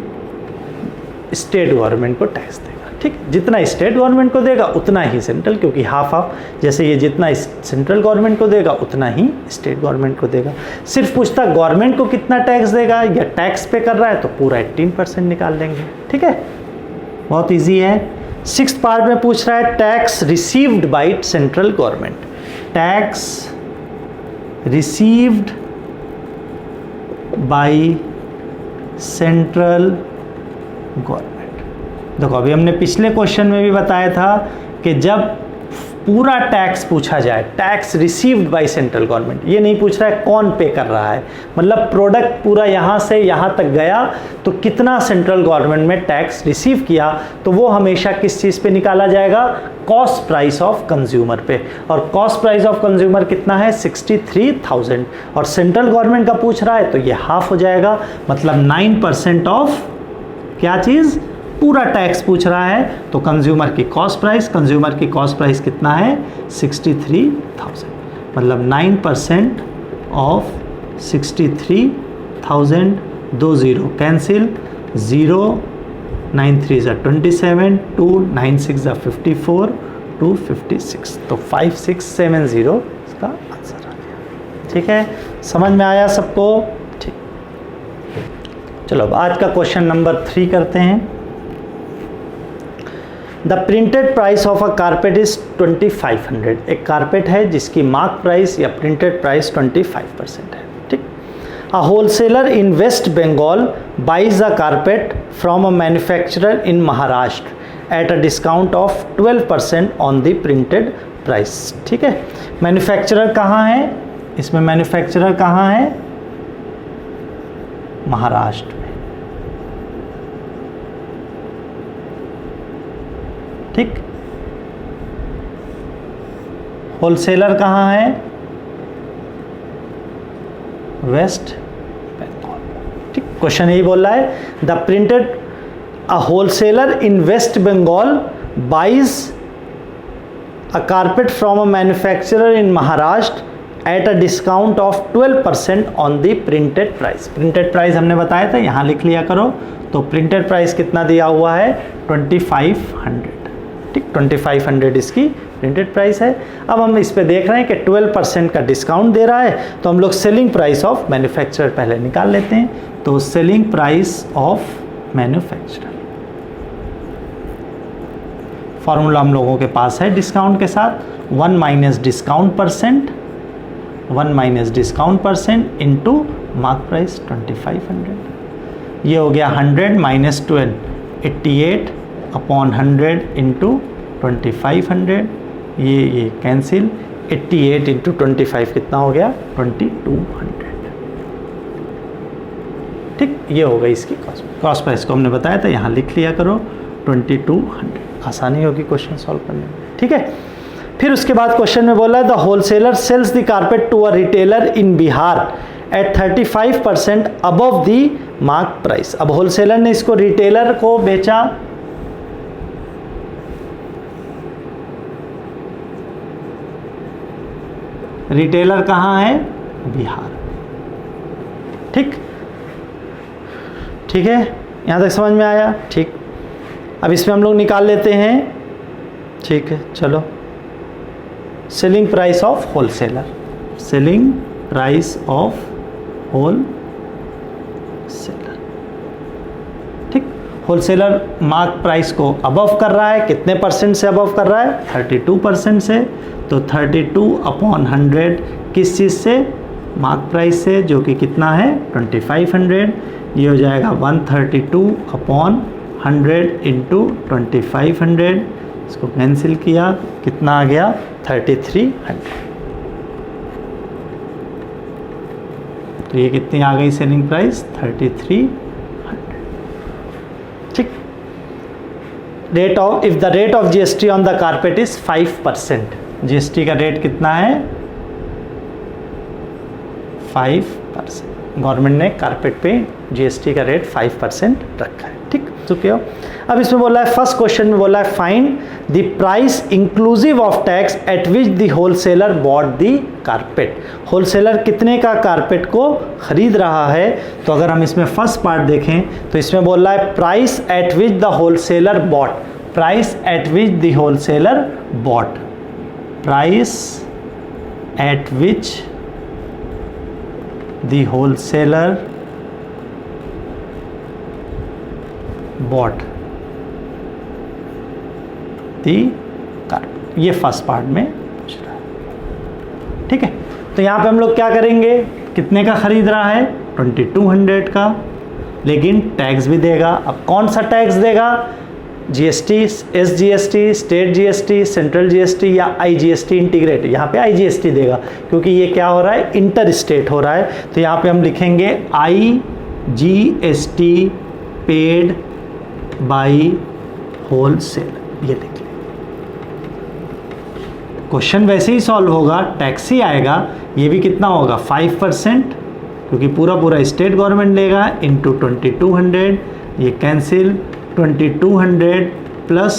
स्टेट गवर्नमेंट को टैक्स देगा। ठीक, जितना स्टेट गवर्नमेंट को देगा उतना ही सेंट्रल, क्योंकि हाफ हाफ, जैसे ये जितना सेंट्रल गवर्नमेंट को देगा उतना ही स्टेट गवर्नमेंट को देगा। सिर्फ पूछता गवर्नमेंट को कितना टैक्स देगा या टैक्स पे कर रहा है तो पूरा 18% निकाल लेंगे। ठीक है, बहुत इजी है। 6th पार्ट में पूछ रहा है tax received by central government, tax received by central government. देखो अभी हमने पिछले क्वेश्चन में भी बताया था कि जब पूरा टैक्स पूछा जाए, tax received by central government, ये नहीं पूछ रहा है कौन पे कर रहा है, मतलब प्रोडक्ट पूरा यहाँ से यहाँ तक गया तो कितना सेंट्रल गवर्नमेंट में टैक्स रिसीव किया, तो वो हमेशा किस चीज़ पे निकाला जाएगा, कॉस्ट प्राइस ऑफ कंज्यूमर पे। और कॉस्ट प्राइस ऑफ कंज्यूमर कितना है, 63,000, और सेंट्रल गवर्नमेंट का पूछ रहा है तो ये हाफ हो जाएगा, मतलब 9% ऑफ क्या चीज़, पूरा टैक्स पूछ रहा है तो कंज्यूमर की कॉस्ट प्राइस, कंज्यूमर की कॉस्ट प्राइस कितना है 63,000, मतलब 9% ऑफ 63,000, 2 0 कैंसिल, 0 9 3 ज़ा 27, 2 9 6 ज़ा 54, 2 56, तो 5670 इसका आंसर आ गया। ठीक है, समझ में आया सबको? ठीक, चलो अब आज का क्वेश्चन नंबर 3 करते हैं। The printed price of a carpet is 2500। एक कारपेट है जिसकी मार्क प्राइस या प्रिंटेड प्राइस 25% है। ठीक, a wholesaler in West Bengal buys a carpet from a manufacturer in Maharashtra at a discount of 12% on the printed price. ठीक है, मैन्युफैक्चरर कहाँ है, इसमें मैन्युफैक्चरर कहाँ है, महाराष्ट्र में। ठीक, होलसेलर कहाँ है, वेस्ट बंगाल। ठीक, क्वेश्चन यही बोल रहा है, the printed a wholesaler in West Bengal buys a carpet from a manufacturer in Maharashtra at a discount of 12% on the printed price. Printed price हमने बताया था, यहाँ लिख लिया करो। तो प्रिंटेड प्राइस कितना दिया हुआ है, 2500। ठीक, 2500 इसकी प्रिंटेड प्राइस है। अब हम इस पे देख रहे हैं कि 12% का डिस्काउंट दे रहा है, तो हम लोग सेलिंग प्राइस ऑफ मैन्युफैक्चरर पहले निकाल लेते हैं। तो selling price of manufacturer, formula हम लोगों के पास है डिस्काउंट के साथ, 1 minus discount percent, 1 minus discount percent into mark price 2500। ये हो गया 100 माइनस 12, 88 अपॉन 100 इंटू 2500, ये कैंसिल, 88 इंटू 25 कितना हो गया, 2200। ठीक, ये हो गई इसकी कॉस्ट प्राइस को हमने बताया था, यहाँ लिख लिया करो 2200, आसानी होगी क्वेश्चन सॉल्व करने में। ठीक है, फिर उसके बाद क्वेश्चन में बोला है the wholesaler sells the carpet to a retailer in Bihar at 35% above the mark price. अब होलसेलर ने इसको रिटेलर को बेचा, रिटेलर कहाँ है, बिहार। ठीक, ठीक है, यहाँ तक समझ में आया? ठीक, अब इसमें हम लोग निकाल लेते हैं। ठीक है, चलो, selling price of wholesaler, selling price of wholesaler. ठीक, होलसेलर मार्क प्राइस को अबव कर रहा है, कितने परसेंट से अबव कर रहा है, 32% से। तो 32 अपॉन 100 किस चीज़ से, मार्क प्राइस से, जो कि कितना है 2500। ये हो जाएगा 132 अपॉन 100 इंटू 2500, इसको कैंसिल किया, कितना आ गया 3300। तो ये कितनी आ गई सेलिंग प्राइस, 3300। ठीक, rate of, if the rate of GST on the carpet is 5%, GST का रेट कितना है, 5%। गवर्नमेंट ने कारपेट पे जीएसटी का रेट 5% रखा है। ठीक चुके हो। अब इसमें बोला है, फर्स्ट क्वेश्चन में बोला है find the price inclusive of tax at which the wholesaler bought the carpet. Wholesaler कितने का कारपेट को खरीद रहा है। तो अगर हम इसमें फर्स्ट पार्ट देखें तो इसमें बोल रहा है price at which the wholesaler bought, price at which the wholesaler bought, price at which the wholesaler bought the carpet, ये फर्स्ट पार्ट में पूछ रहा है। ठीक है, तो यहाँ पे हम लोग क्या करेंगे, कितने का खरीद रहा है 2200 का, लेकिन टैक्स भी देगा। अब कौन सा टैक्स देगा, GST, SGST, state GST, central GST या आईजीएसटी इंटीग्रेट। यहाँ पे आईजीएसटी देगा क्योंकि ये क्या हो रहा है, इंटर स्टेट हो रहा है। तो यहाँ पे हम लिखेंगे आईजीएसटी पेड बाई होलसेल, ये लिख लें। क्वेश्चन वैसे ही सॉल्व होगा, टैक्स ही आएगा, ये भी कितना होगा 5%, क्योंकि पूरा पूरा स्टेट गवर्नमेंट लेगा, इंटू 2200, ये कैंसिल, 2200 प्लस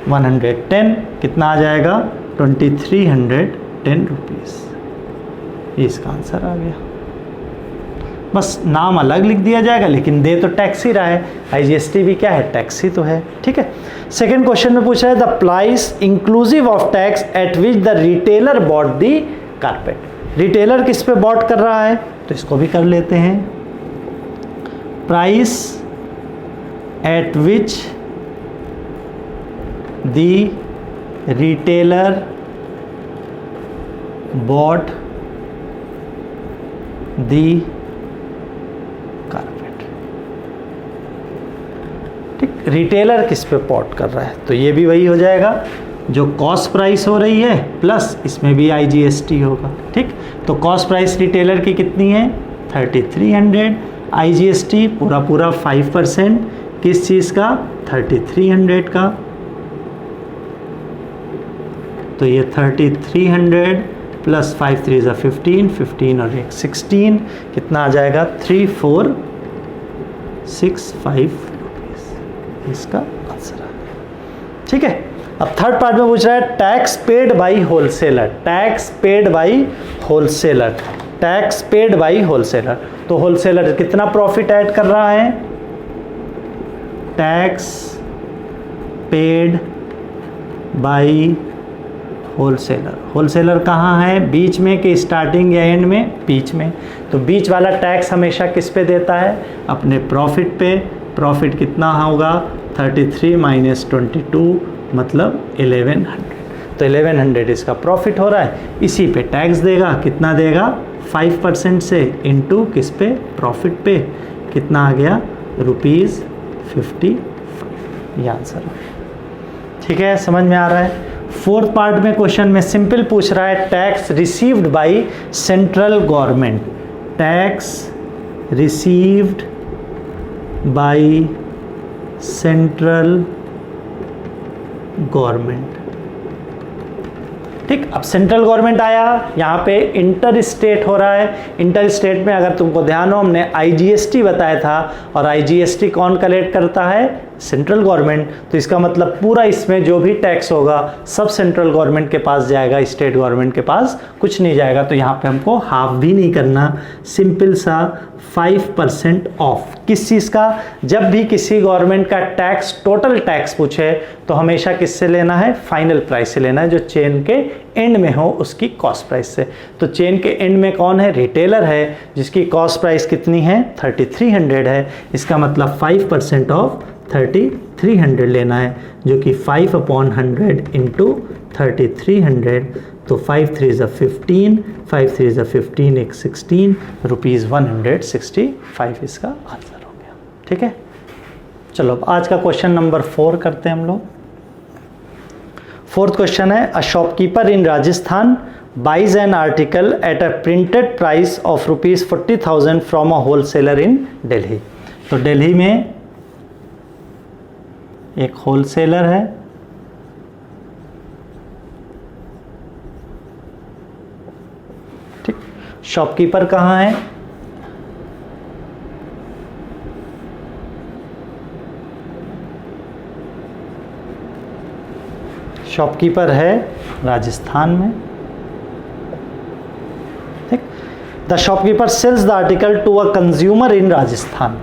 110 कितना आ जाएगा 2310 रुपीज़, ये इसका आंसर आ गया। बस नाम अलग लिख दिया जाएगा, लेकिन दे तो टैक्स ही रहा है, आईजीएसटी भी क्या है, टैक्स ही तो है। ठीक है, सेकंड क्वेश्चन में पूछा है the price inclusive of tax at which the retailer bought the carpet. Retailer किस पे बॉट कर रहा है, तो इसको भी कर लेते हैं, price at which the retailer bought the carpet. ठीक, रिटेलर किस पे पॉट कर रहा है, तो ये भी वही हो जाएगा जो कॉस्ट प्राइस हो रही है प्लस इसमें भी आईजीएसटी होगा। ठीक, तो कॉस्ट प्राइस रिटेलर की कितनी है 3300, आईजीएसटी पूरा पूरा 5% किस चीज़ का 3300 का, तो ये 3300 प्लस 5 3 ज़ा 15, 15 और 1 16, कितना आ जाएगा 3465 रुपीज़, इसका आंसर आ गया। ठीक है, अब थर्ड पार्ट में पूछ रहा है tax paid by wholesaler, tax paid by wholesaler, tax paid by wholesaler. तो होलसेलर कितना प्रॉफिट ऐड कर रहा है, tax paid by wholesaler. Wholesaler कहाँ है, बीच में कि स्टार्टिंग या एंड में, बीच में। तो बीच वाला टैक्स हमेशा किस पे देता है, अपने प्रॉफिट पे। प्रॉफिट कितना होगा 33 माइनस 22 मतलब 1100, तो 1100 इसका प्रॉफिट हो रहा है, इसी पे टैक्स देगा। कितना देगा 5% से इनटू किस पे, प्रॉफिट पे, कितना आ गया ₹55, ये आंसर है। ठीक है, समझ में आ रहा है। फोर्थ पार्ट में क्वेश्चन में सिंपल पूछ रहा है tax received by central government, tax received by central government. ठीक, अब सेंट्रल गवर्नमेंट आया, यहाँ पे इंटर स्टेट हो रहा है। इंटर स्टेट में अगर तुमको ध्यान हो, हमने आईजीएसटी बताया था, और आईजीएसटी कौन कलेक्ट करता है, सेंट्रल गवर्नमेंट। तो इसका मतलब पूरा इसमें जो भी टैक्स होगा सब सेंट्रल गवर्नमेंट के पास जाएगा, स्टेट गवर्नमेंट के पास कुछ नहीं जाएगा। तो यहाँ पे हमको हाफ भी नहीं करना, सिंपल सा 5% ऑफ। किस चीज़ का, जब भी किसी गवर्नमेंट का टैक्स, टोटल टैक्स पूछे तो हमेशा किससे लेना है, फाइनल प्राइस से लेना है, जो चेन के एंड में हो उसकी कॉस्ट प्राइस से। तो चेन के एंड में कौन है, रिटेलर है, जिसकी कॉस्ट प्राइस कितनी है 3300 है। इसका मतलब 5% ऑफ 3300 लेना है, जो कि 5/100 इंटू 3300, तो 5 3 ज़ा 15, 5 3 ज़ा 15 एक 16 रुपीज़ 165 इसका आंसर हो गया। ठीक है, चलो अब आज का क्वेश्चन नंबर 4 करते हैं हम लोग। फोर्थ क्वेश्चन है a shopkeeper in Rajasthan buys an article at a printed price of ₹40,000 from a wholesaler in Delhi। तो दिल्ली में एक होलसेलर है, ठीक, शॉपकीपर कहाँ है, शॉपकीपर है राजस्थान में, ठीक। The shopkeeper sells the article to a consumer in Rajasthan,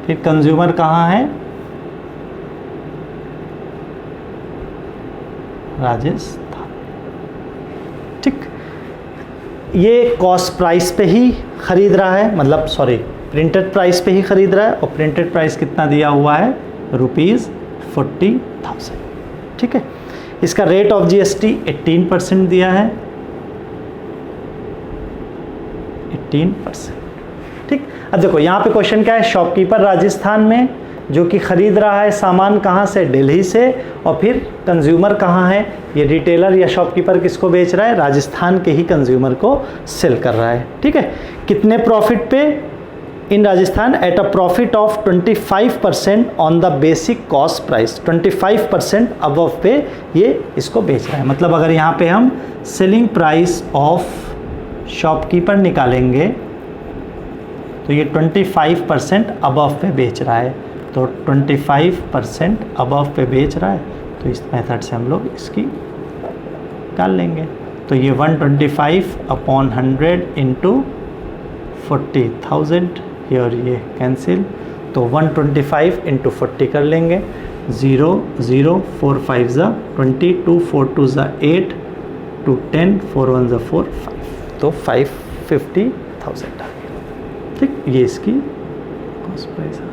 फिर कंज्यूमर कहाँ है, राजस्थान, ठीक। ये कॉस्ट प्राइस पे ही खरीद रहा है, मतलब सॉरी प्रिंटेड प्राइस पे ही खरीद रहा है, और प्रिंटेड प्राइस कितना दिया हुआ है, ₹40,000, ठीक है। इसका रेट ऑफ जीएसटी 18% दिया है, 18%, ठीक। अब देखो यहाँ पे क्वेश्चन क्या है, शॉपकीपर राजस्थान में जो कि खरीद रहा है सामान कहाँ से, दिल्ली से, और फिर कंज्यूमर कहाँ है, ये रिटेलर या शॉपकीपर किसको बेच रहा है, राजस्थान के ही कंज्यूमर को सेल कर रहा है, ठीक है। कितने प्रॉफिट पे, in Rajasthan at a profit of 25% on the basic cost price, 25% above पे ये इसको बेच रहा है। मतलब अगर यहाँ पे हम सेलिंग प्राइस ऑफ शॉपकीपर निकालेंगे तो ये 25% अबव पे बेच रहा है, तो 25% अबव पे बेच रहा है, तो इस मेथड से हम लोग इसकी निकाल लेंगे। तो ये 125 अपॉन 100 इंटू 40,000, ये और ये कैंसिल, तो 125 इंटू 40 कर लेंगे, 0 0 4 5 ज़ा 20, 2 4 2 ज़ा 8, 2 10, 4 1 ज़ा 4 5, तो 550,000 आ गया, ठीक। ये इसकी कॉस्ट प्राइस है,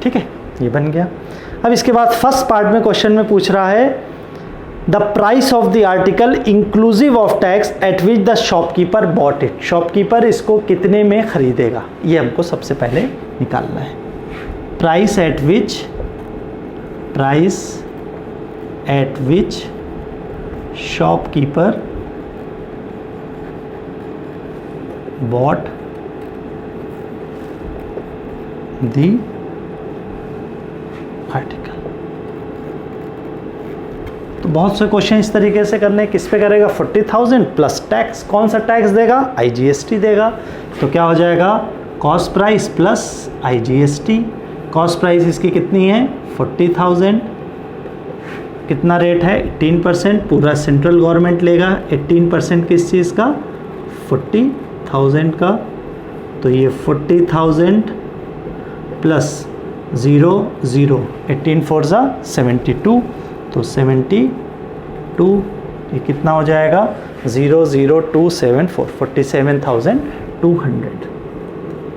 ठीक है, ये बन गया। अब इसके बाद फर्स्ट पार्ट में क्वेश्चन में पूछ रहा है the price of the article inclusive of tax at which the shopkeeper bought it, shopkeeper इसको कितने में खरीदेगा, ये हमको सबसे पहले निकालना है। Price at which shopkeeper bought the article. तो बहुत से क्वेश्चन इस तरीके से करने, किस पे करेगा, 40,000 प्लस टैक्स, कौन सा टैक्स देगा, आईजीएसटी देगा, तो क्या हो जाएगा, cost price plus IGST. Cost price इसकी कितनी है, 40,000, कितना रेट है, 18%, पूरा सेंट्रल गवर्नमेंट लेगा, 18% किस चीज़ का, 40,000 का, तो ये 40,000 प्लस 0 0, 18 4 ज़ा 72, तो 72, ये कितना हो जाएगा, 00274, 47,200,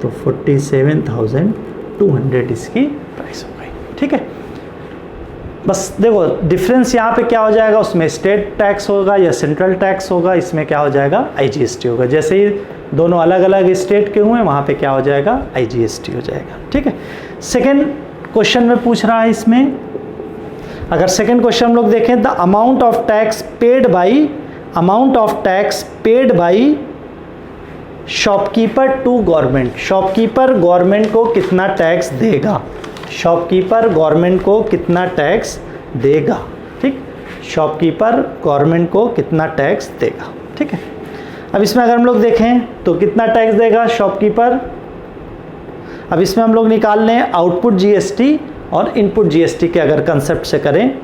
तो 47,200 इसकी प्राइस हो गई, ठीक है। बस देखो डिफरेंस यहाँ पे क्या हो जाएगा, उसमें स्टेट टैक्स होगा या सेंट्रल टैक्स होगा, इसमें क्या हो जाएगा, आईजीएसटी होगा। जैसे ही दोनों अलग अलग स्टेट के हुए वहाँ पे क्या हो जाएगा, आईजीएसटी हो जाएगा, ठीक है। सेकेंड क्वेश्चन में पूछ रहा है इसमें, अगर सेकेंड क्वेश्चन हम लोग देखें, the amount of tax paid by shopkeeper to government, shopkeeper government को कितना टैक्स देगा, शॉपकीपर गवर्नमेंट को कितना टैक्स देगा, ठीक, शॉपकीपर गवर्नमेंट को कितना टैक्स देगा, ठीक है। अब इसमें अगर हम लोग देखें तो कितना टैक्स देगा शॉपकीपर, अब इसमें हम लोग निकाल लें आउटपुट जीएसटी और इनपुट जीएसटी के अगर कंसेप्ट से करें,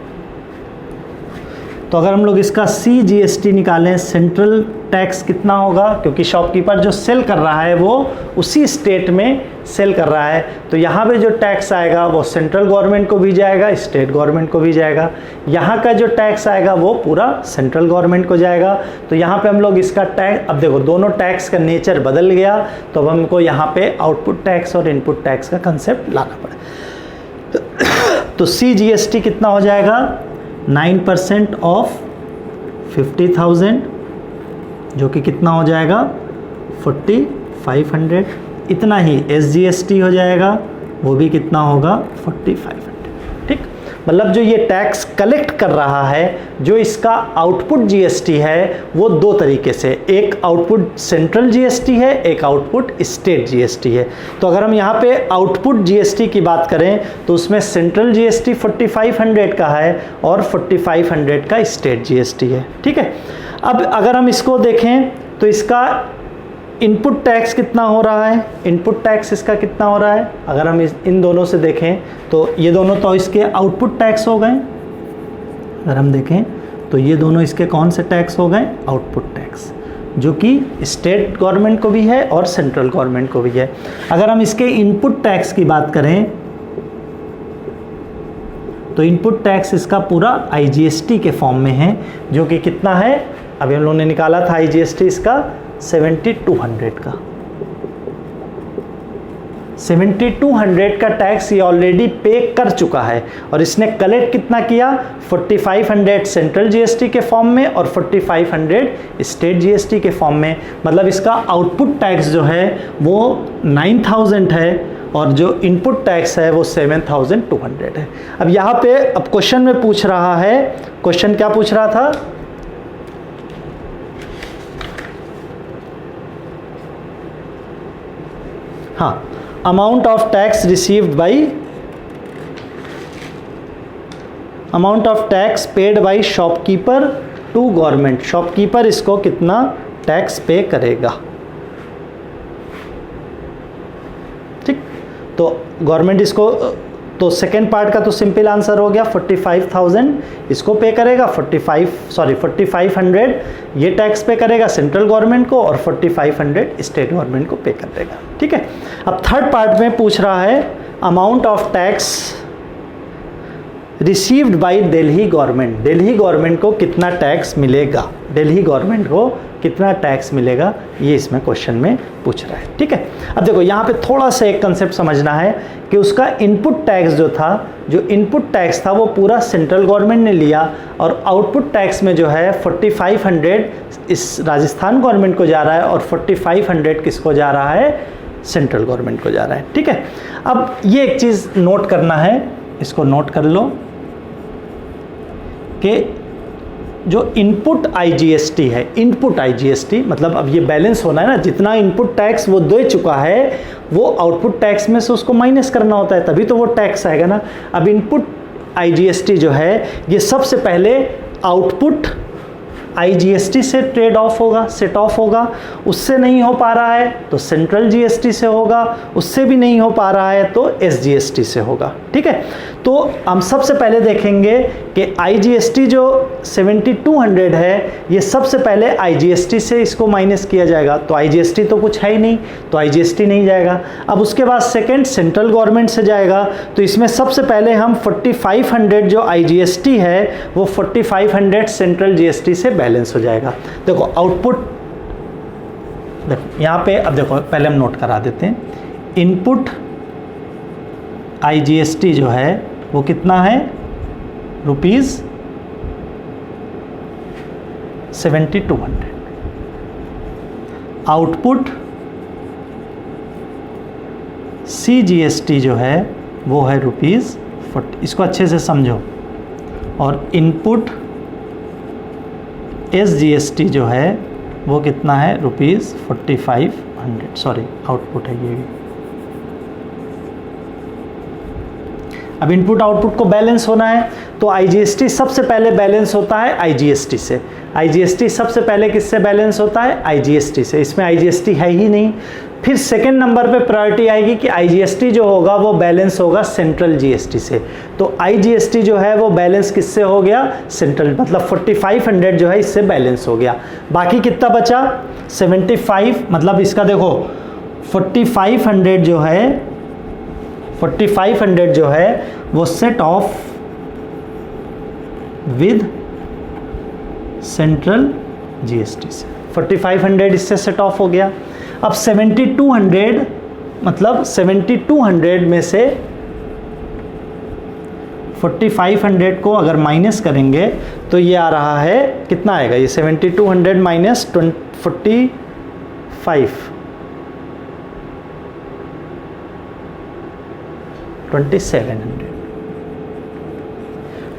तो अगर हम लोग इसका सीजीएसटी निकालें, सेंट्रल टैक्स कितना होगा, क्योंकि शॉपकीपर जो सेल कर रहा है वो उसी स्टेट में सेल कर रहा है, तो यहाँ पे जो टैक्स आएगा वो सेंट्रल गवर्नमेंट को भी जाएगा, स्टेट गवर्नमेंट को भी जाएगा। यहाँ का जो टैक्स आएगा वो पूरा सेंट्रल गवर्नमेंट को जाएगा। तो यहाँ पे हम लोग इसका टैक्स, अब देखो दोनों टैक्स का नेचर बदल गया, तो अब हमको यहाँ पे आउटपुट टैक्स और इनपुट टैक्स का कंसेप्ट लाना पड़े। तो सीजीएसटी कितना हो जाएगा, 9% ऑफ 50,000, जो कि कितना हो जाएगा 4,500। इतना ही एसजीएसटी हो जाएगा, वो भी कितना होगा 4,500, ठीक। मतलब जो ये टैक्स कलेक्ट कर रहा है, जो इसका आउटपुट जीएसटी है वो दो तरीके से, एक आउटपुट सेंट्रल जीएसटी है, एक आउटपुट स्टेट जीएसटी है। तो अगर हम यहाँ पे आउटपुट जीएसटी की बात करें तो उसमें सेंट्रल जीएसटी 4,500 का है और 4,500 का स्टेट जीएसटी है, ठीक है। अब अगर हम इसको देखें तो इसका इनपुट टैक्स कितना हो रहा है, इनपुट टैक्स इसका कितना हो रहा है, अगर हम इन दोनों से देखें तो ये दोनों तो इसके आउटपुट टैक्स हो गए, अगर हम देखें तो ये दोनों इसके कौन से टैक्स हो गए, आउटपुट टैक्स, जो कि स्टेट गवर्नमेंट को भी है और सेंट्रल गवर्नमेंट को भी है। अगर हम इसके इनपुट टैक्स की बात करें तो इनपुट टैक्स इसका पूरा IGST के फॉर्म में है, जो कि कितना है, अभी हम लोगों ने निकाला था IGST इसका 7200 का, 7200 का टैक्स ये ऑलरेडी पे कर चुका है, और इसने कलेक्ट कितना किया, 4500 सेंट्रल GST के फॉर्म में और 4500 स्टेट GST के फॉर्म में। मतलब इसका आउटपुट टैक्स जो है वो 9000 है और जो इनपुट टैक्स है वो 7200 है। अब यहाँ पे अब क्वेश्चन में पूछ रहा है, क्वेश्चन क्या पूछ रहा था, हाँ, amount of tax received by, amount of tax paid by shopkeeper to government, shopkeeper इसको कितना टैक्स पे करेगा, ठीक। तो गवर्नमेंट इसको, तो सेकेंड पार्ट का तो सिंपल आंसर हो गया, 45,000 इसको पे करेगा, 4500 ये टैक्स पे करेगा सेंट्रल गवर्नमेंट को और 4500 स्टेट गवर्नमेंट को पे कर देगा, ठीक है। अब थर्ड पार्ट में पूछ रहा है amount of tax received by Delhi government, Delhi government को कितना टैक्स मिलेगा, दिल्ली गवर्नमेंट को कितना टैक्स मिलेगा, ये इसमें क्वेश्चन में पूछ रहा है, ठीक है। अब देखो यहाँ पे थोड़ा सा एक कंसेप्ट समझना है कि उसका इनपुट टैक्स जो था, जो इनपुट टैक्स था वो पूरा सेंट्रल गवर्नमेंट ने लिया, और आउटपुट टैक्स में जो है 4500 इस राजस्थान गवर्नमेंट को जा रहा है और 4500 किसको जा रहा है, सेंट्रल गवर्नमेंट को जा रहा है, ठीक है। अब ये एक चीज़ नोट करना है, इसको नोट कर लो कि जो इनपुट IGST है, इनपुट IGST मतलब अब ये बैलेंस होना है ना, जितना इनपुट टैक्स वो दे चुका है वो आउटपुट टैक्स में से उसको माइनस करना होता है, तभी तो वो टैक्स आएगा ना। अब इनपुट IGST जो है ये सबसे पहले आउटपुट IGST से ट्रेड ऑफ होगा, सेट ऑफ होगा, उससे नहीं हो पा रहा है तो सेंट्रल GST से होगा, उससे भी नहीं हो पा रहा है तो SGST से होगा, ठीक है। तो हम सबसे पहले देखेंगे कि IGST जो 7200 है ये सबसे पहले IGST से इसको माइनस किया जाएगा, तो IGST तो कुछ है ही नहीं, तो IGST नहीं जाएगा। अब उसके बाद सेकंड सेंट्रल गवर्नमेंट से जाएगा, तो इसमें सबसे पहले हम 4500 जो IGST है वो 4500 सेंट्रल GST से बैलेंस हो जाएगा। देखो आउटपुट, देखो यहाँ पे, अब देखो पहले हम नोट करा देते हैं, इनपुट IGST जो है वो कितना है, ₹7200, आउटपुट CGST जो है वो है ₹40, इसको अच्छे से समझो, और इनपुट SGST जो है वो कितना है, ₹4500, सॉरी आउटपुट है ये भी। अब इनपुट आउटपुट को बैलेंस होना है तो IGST सबसे पहले बैलेंस होता है IGST से, IGST सबसे पहले किससे बैलेंस होता है, IGST से, इसमें IGST है ही नहीं। फिर सेकेंड नंबर पे प्रायोरिटी आएगी कि IGST जो होगा वो बैलेंस होगा सेंट्रल GST से, तो IGST जो है वो बैलेंस किससे हो गया, सेंट्रल, मतलब 4500 जो है इससे बैलेंस हो गया। बाकी कितना बचा, 75, मतलब इसका देखो 4500 जो है वो set off with central GST से, 4500 इससे सेट ऑफ हो गया। अब 7200, मतलब 7200 में से 4500 को अगर माइनस करेंगे तो ये आ रहा है, कितना आएगा ये, 7200 माइनस 45, 2700,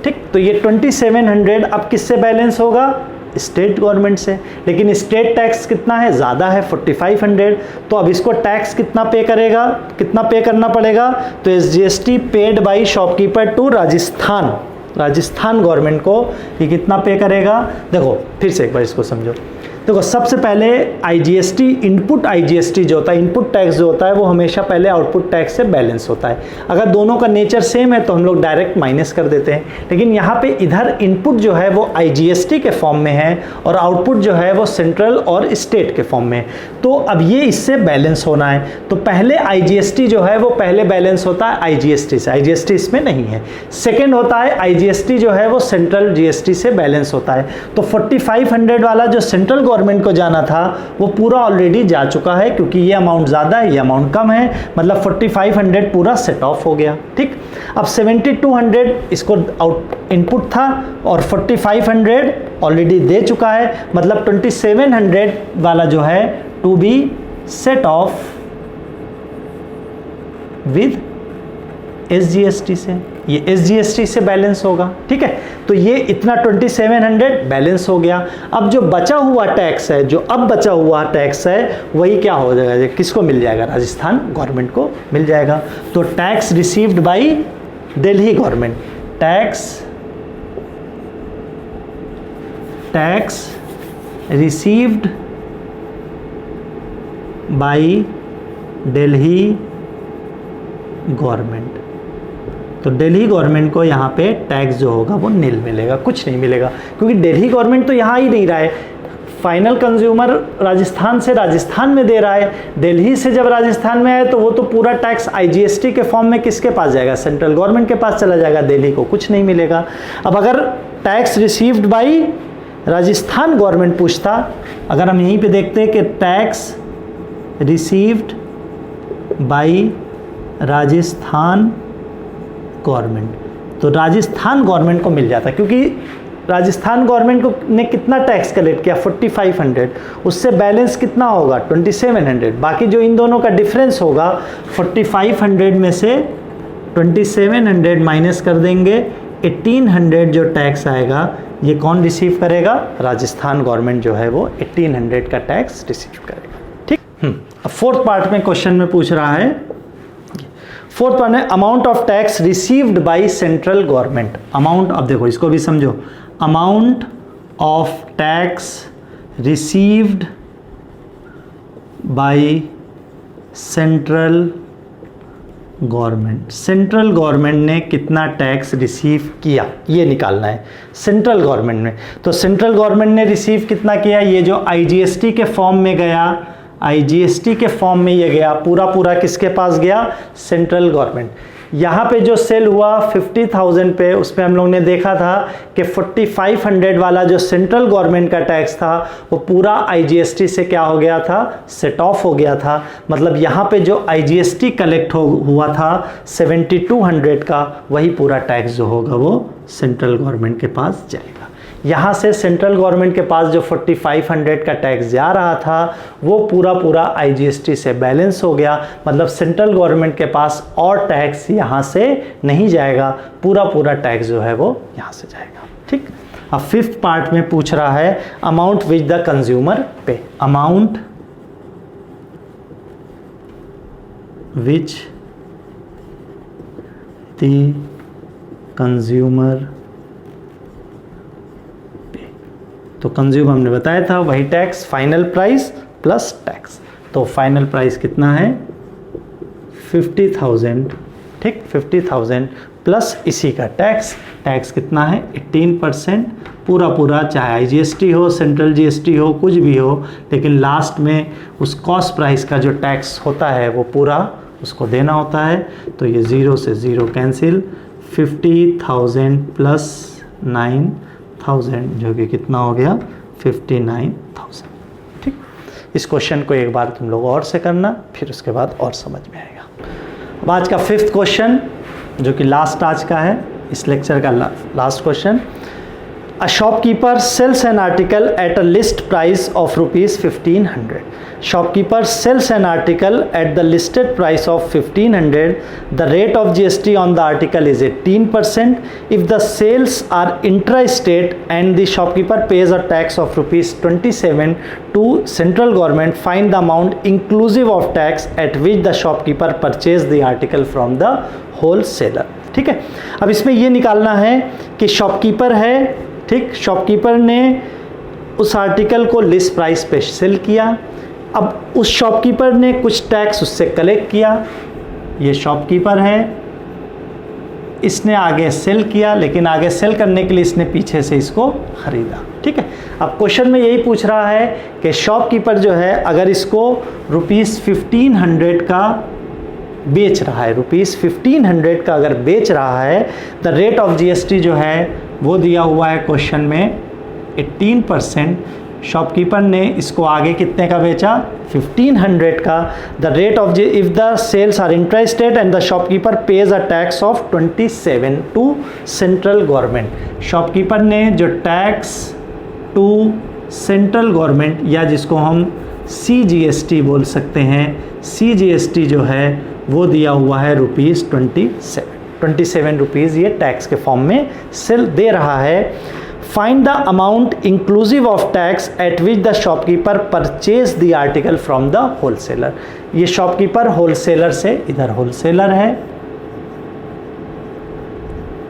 ठीक। तो ये 2700 अब किससे बैलेंस होगा, स्टेट गवर्नमेंट से, लेकिन स्टेट टैक्स कितना है, ज़्यादा है 4500, तो अब इसको टैक्स कितना पे करेगा, कितना पे करना पड़ेगा, तो SGST paid by shopkeeper to Rajasthan government को ये कितना पे करेगा। देखो फिर से एक बार इसको समझो, देखो सबसे पहले आईजीएसटी, इनपुट आईजीएसटी जो होता है, इनपुट टैक्स जो होता है वो हमेशा पहले आउटपुट टैक्स से बैलेंस होता है। अगर दोनों का नेचर सेम है तो हम लोग डायरेक्ट माइनस कर देते हैं, लेकिन यहाँ पे इधर इनपुट जो है वो आईजीएसटी के फॉर्म में है और आउटपुट जो है वो सेंट्रल और स्टेट के फॉर्म में है। तो अब ये इससे बैलेंस होना है, तो पहले आईजीएसटी जो है वो पहले बैलेंस होता है आईजीएसटी से, आईजीएसटी इसमें नहीं है। सेकेंड होता है आईजीएसटी जो है वो सेंट्रल जीएसटी से बैलेंस होता है। तो 4500 वाला जो सेंट्रल गवर्नमेंट को जाना था वो पूरा ऑलरेडी जा चुका है, क्योंकि ये अमाउंट ज़्यादा है, ये अमाउंट कम है, मतलब 4500 पूरा सेट ऑफ हो गया। ठीक, अब 7200 इसको आउट इनपुट था और 4500 ऑलरेडी दे चुका है, मतलब 2700 वाला जो है to be set off with SGST से, ये एसजीएसटी से बैलेंस होगा। ठीक है, तो ये इतना 2700 बैलेंस हो गया। अब जो बचा हुआ टैक्स है, जो अब बचा हुआ टैक्स है वही क्या हो जाएगा, किसको मिल जाएगा, राजस्थान गवर्नमेंट को मिल जाएगा। तो tax received by Delhi government, tax received by Delhi government, तो दिल्ली गवर्नमेंट को यहाँ पे टैक्स जो होगा वो नील मिलेगा, कुछ नहीं मिलेगा, क्योंकि दिल्ली गवर्नमेंट तो यहाँ ही नहीं रहा है। फाइनल कंज्यूमर राजस्थान से राजस्थान में दे रहा है, दिल्ली से जब राजस्थान में आए तो वो तो पूरा टैक्स आईजीएसटी के फॉर्म में किसके पास जाएगा, सेंट्रल गवर्नमेंट के पास चला जाएगा, दिल्ली को कुछ नहीं मिलेगा। अब अगर tax received by Rajasthan government पूछता, अगर हम यहीं पे देखते हैं कि tax received by Rajasthan government, तो राजस्थान गवर्नमेंट को मिल जाता, क्योंकि राजस्थान गवर्नमेंट को ने कितना टैक्स कलेक्ट किया 4500, उससे बैलेंस कितना होगा 2700, बाकी जो इन दोनों का डिफरेंस होगा 4500 में से 2700 माइनस कर देंगे, 1800 जो टैक्स आएगा ये कौन रिसीव करेगा, राजस्थान गवर्नमेंट जो है वो 1800 का टैक्स रिसीव करेगा। ठीक, अब फोर्थ पार्ट में क्वेश्चन में पूछ रहा है, फोर्थ पार्ट है amount of tax received by central government. Amount, अब देखो इसको भी समझो, amount of tax received by central government, central government ने कितना टैक्स रिसीव किया ये निकालना है सेंट्रल गवर्नमेंट ने। तो सेंट्रल गवर्नमेंट ने रिसीव कितना किया, ये जो आईजीएसटी के फॉर्म में गया, आईजीएसटी के फॉर्म में ये गया, पूरा पूरा किसके पास गया, सेंट्रल गवर्नमेंट। यहाँ पे जो सेल हुआ 50,000 पे, उसमें हम लोग ने देखा था कि 4500 वाला जो सेंट्रल गवर्नमेंट का टैक्स था वो पूरा आईजीएसटी से क्या हो गया था, सेट ऑफ हो गया था। मतलब यहाँ पे जो आईजीएसटी कलेक्ट हुआ था 7200 का, वही पूरा टैक्स जो होगा वो सेंट्रल गवर्नमेंट के पास जाएगा। यहाँ से सेंट्रल गवर्नमेंट के पास जो 4500 का टैक्स जा रहा था वो पूरा पूरा आईजीएसटी से बैलेंस हो गया, मतलब सेंट्रल गवर्नमेंट के पास और टैक्स यहाँ से नहीं जाएगा, पूरा पूरा टैक्स जो है वो यहाँ से जाएगा। ठीक, अब फिफ्थ पार्ट में पूछ रहा है अमाउंट विच द कंज्यूमर पे, अमाउंट विच द कंज्यूमर, तो कंज्यूमर हमने बताया था वही tax, final price plus tax. तो फाइनल प्राइस कितना है 50,000। ठीक, 50,000 प्लस इसी का टैक्स, टैक्स कितना है 18%, पूरा पूरा, चाहे आईजीएसटी हो, सेंट्रल जीएसटी हो, कुछ भी हो, लेकिन लास्ट में उस कॉस्ट प्राइस का जो टैक्स होता है वो पूरा उसको देना होता है। तो ये 0 से 0 कैंसिल, 50,000 प्लस 9,000 जो कि कितना हो गया 59,000। ठीक, इस क्वेश्चन को एक बार तुम लोग और से करना, फिर उसके बाद और समझ में आएगा। अब आज का फिफ्थ क्वेश्चन जो कि लास्ट आज का है, इस लेक्चर का last question. A shopkeeper sells an article at a list price of ₹1500। Shopkeeper sells an article at the listed price of 1500. The rate of GST on the article is 18%. If the sales are intra-state and the shopkeeper pays a tax of ₹27 to central government, find the amount inclusive of tax at which the shopkeeper purchased the article from the wholesaler. ठीक है, अब इसमें ये निकालना है कि shopkeeper है, ठीक, शॉपकीपर ने उस आर्टिकल को लिस्ट प्राइस पे सेल किया। अब उस शॉपकीपर ने कुछ टैक्स उससे कलेक्ट किया, ये शॉपकीपर है, इसने आगे सेल किया, लेकिन आगे सेल करने के लिए इसने पीछे से इसको ख़रीदा। ठीक है, अब क्वेश्चन में यही पूछ रहा है कि शॉपकीपर जो है अगर इसको ₹1500 का बेच रहा है, ₹1500 का अगर बेच रहा है, द रेट ऑफ GST जो है वो दिया हुआ है क्वेश्चन में 18%। शॉपकीपर ने इसको आगे कितने का बेचा? 1500 का। The rate of if the sales are intra state and the shopkeeper pays a tax of 27 to central government. Shopkeeper ने जो टैक्स टू सेंट्रल गवर्नमेंट, या जिसको हम CGST बोल सकते हैं, CGST जो है वो दिया हुआ है ₹27 ये टैक्स के फॉर्म में सेल दे रहा है। Find the amount inclusive of tax at which the shopkeeper purchase the article from the wholesaler. ये शॉपकीपर होलसेलर से, इधर होलसेलर है,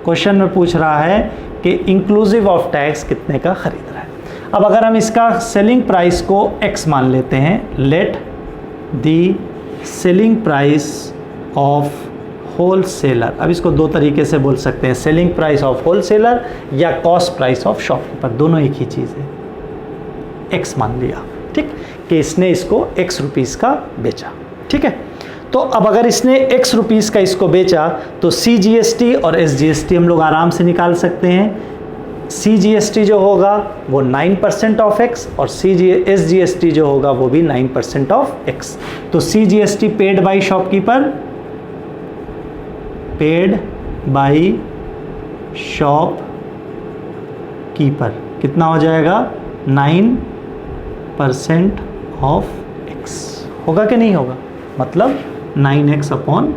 क्वेश्चन में पूछ रहा है कि इंक्लूसिव ऑफ टैक्स कितने का खरीद रहा है। अब अगर हम इसका सेलिंग प्राइस को X मान लेते हैं, let the selling price of wholesaler, अब इसको दो तरीके से बोल सकते हैं, सेलिंग प्राइस ऑफ होलसेलर या कॉस्ट प्राइस ऑफ शॉपकीपर, दोनों एक ही चीज़ है। X मान लिया, ठीक, कि इसने इसको X रुपीस का बेचा। ठीक है, तो अब अगर इसने X रुपीस का इसको बेचा तो CGST और SGST हम लोग आराम से निकाल सकते हैं। CGST जो होगा वो 9% ऑफ X और SGST जो होगा वो भी 9% ऑफ X। तो CGST paid by shopkeeper, paid by shopkeeper कितना हो जाएगा? 9% ऑफ X होगा कि नहीं होगा? मतलब 9x अपॉन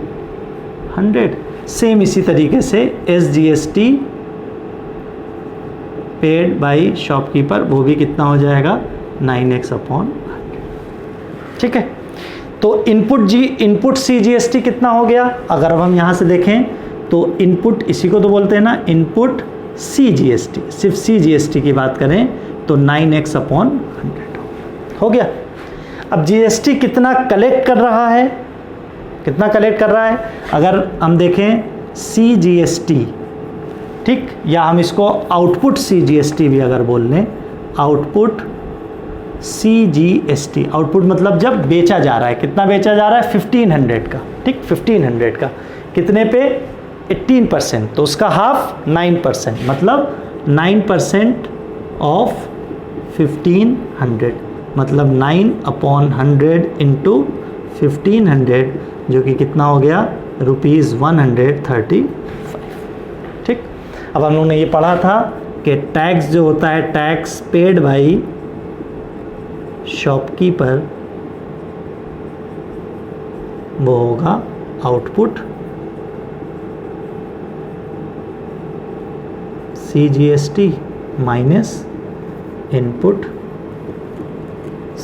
100। सेम इसी तरीके से SGST पेड बाई शॉपकीपर, वो भी कितना हो जाएगा? 9x upon 100। ठीक है, तो इनपुट CGST कितना हो गया? अगर अब हम यहाँ से देखें तो इनपुट, इसी को तो बोलते हैं ना इनपुट CGST, सिर्फ CGST की बात करें तो 9x अपॉन 100 हो गया। अब GST कितना कलेक्ट कर रहा है? कितना कलेक्ट कर रहा है? अगर हम देखें CGST, ठीक, या हम इसको आउटपुट CGST भी अगर बोल लें, आउटपुट CGST, आउटपुट मतलब जब बेचा जा रहा है, कितना बेचा जा रहा है? 1500 का, ठीक, 1500 का, कितने पे? 18%, तो उसका हाफ 9%, मतलब 9% ऑफ 1500, मतलब 9 अपॉन 100 इंटू 1500, जो कि कितना हो गया? ₹135। ठीक, अब हम लोगों ने ये पढ़ा था कि टैक्स जो होता है, टैक्स पेड बाई शॉपकीपर, वो होगा output CGST minus input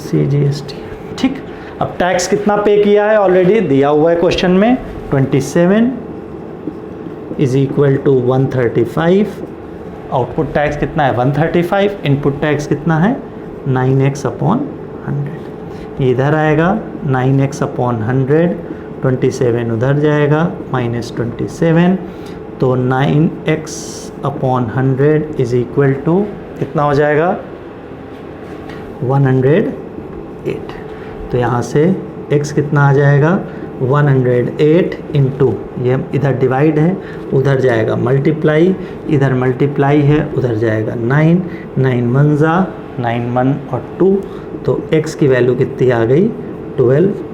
CGST। ठीक, अब टैक्स कितना पे किया है? ऑलरेडी दिया हुआ है क्वेश्चन में, 27 is equal to 135। Output tax कितना है? 135। इनपुट टैक्स कितना है? 9x upon 100। इधर आएगा 9x अपॉन 100, 27 उधर जाएगा माइनस 27, तो 9x upon 100 is equal to कितना हो जाएगा? 108। तो यहाँ से x कितना आ जाएगा? 108 इंटू, ये इधर डिवाइड है, उधर जाएगा मल्टीप्लाई, इधर मल्टीप्लाई है, उधर जाएगा 9, 9 1 जा 9 1 और 2, तो x की वैल्यू कितनी आ गई? 1200।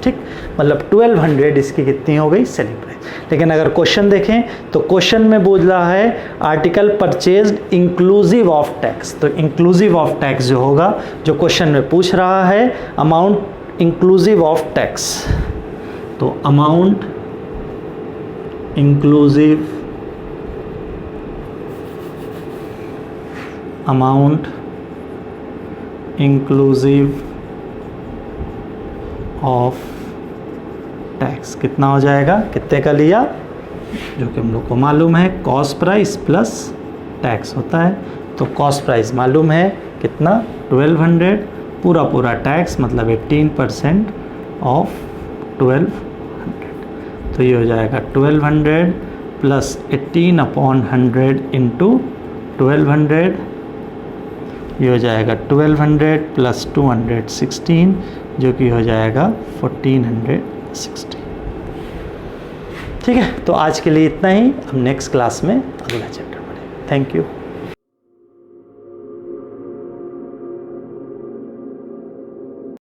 ठीक, मतलब 1200 इसकी कितनी हो गई? Selling price. लेकिन अगर क्वेश्चन देखें तो क्वेश्चन में बोल रहा है article purchased inclusive of tax. तो इंक्लूसिव ऑफ टैक्स जो होगा, जो क्वेश्चन में पूछ रहा है, अमाउंट इंक्लूसिव ऑफ टैक्स, तो अमाउंट इंक्लूसिव ऑफ टैक्स कितना हो जाएगा? कितने का लिया? जो कि हम लोग को मालूम है कॉस्ट प्राइस प्लस टैक्स होता है, तो कॉस्ट प्राइस मालूम है कितना 1200, पूरा टैक्स मतलब 18% ऑफ 1200, तो ये हो जाएगा 1200 प्लस 18/100 इंटू 1200, ये हो जाएगा 1200 प्लस 216 जो कि हो जाएगा 1460। ठीक है, तो आज के लिए इतना ही। हम नेक्स्ट क्लास में अगला चैप्टर पढ़ेंगे। Thank you.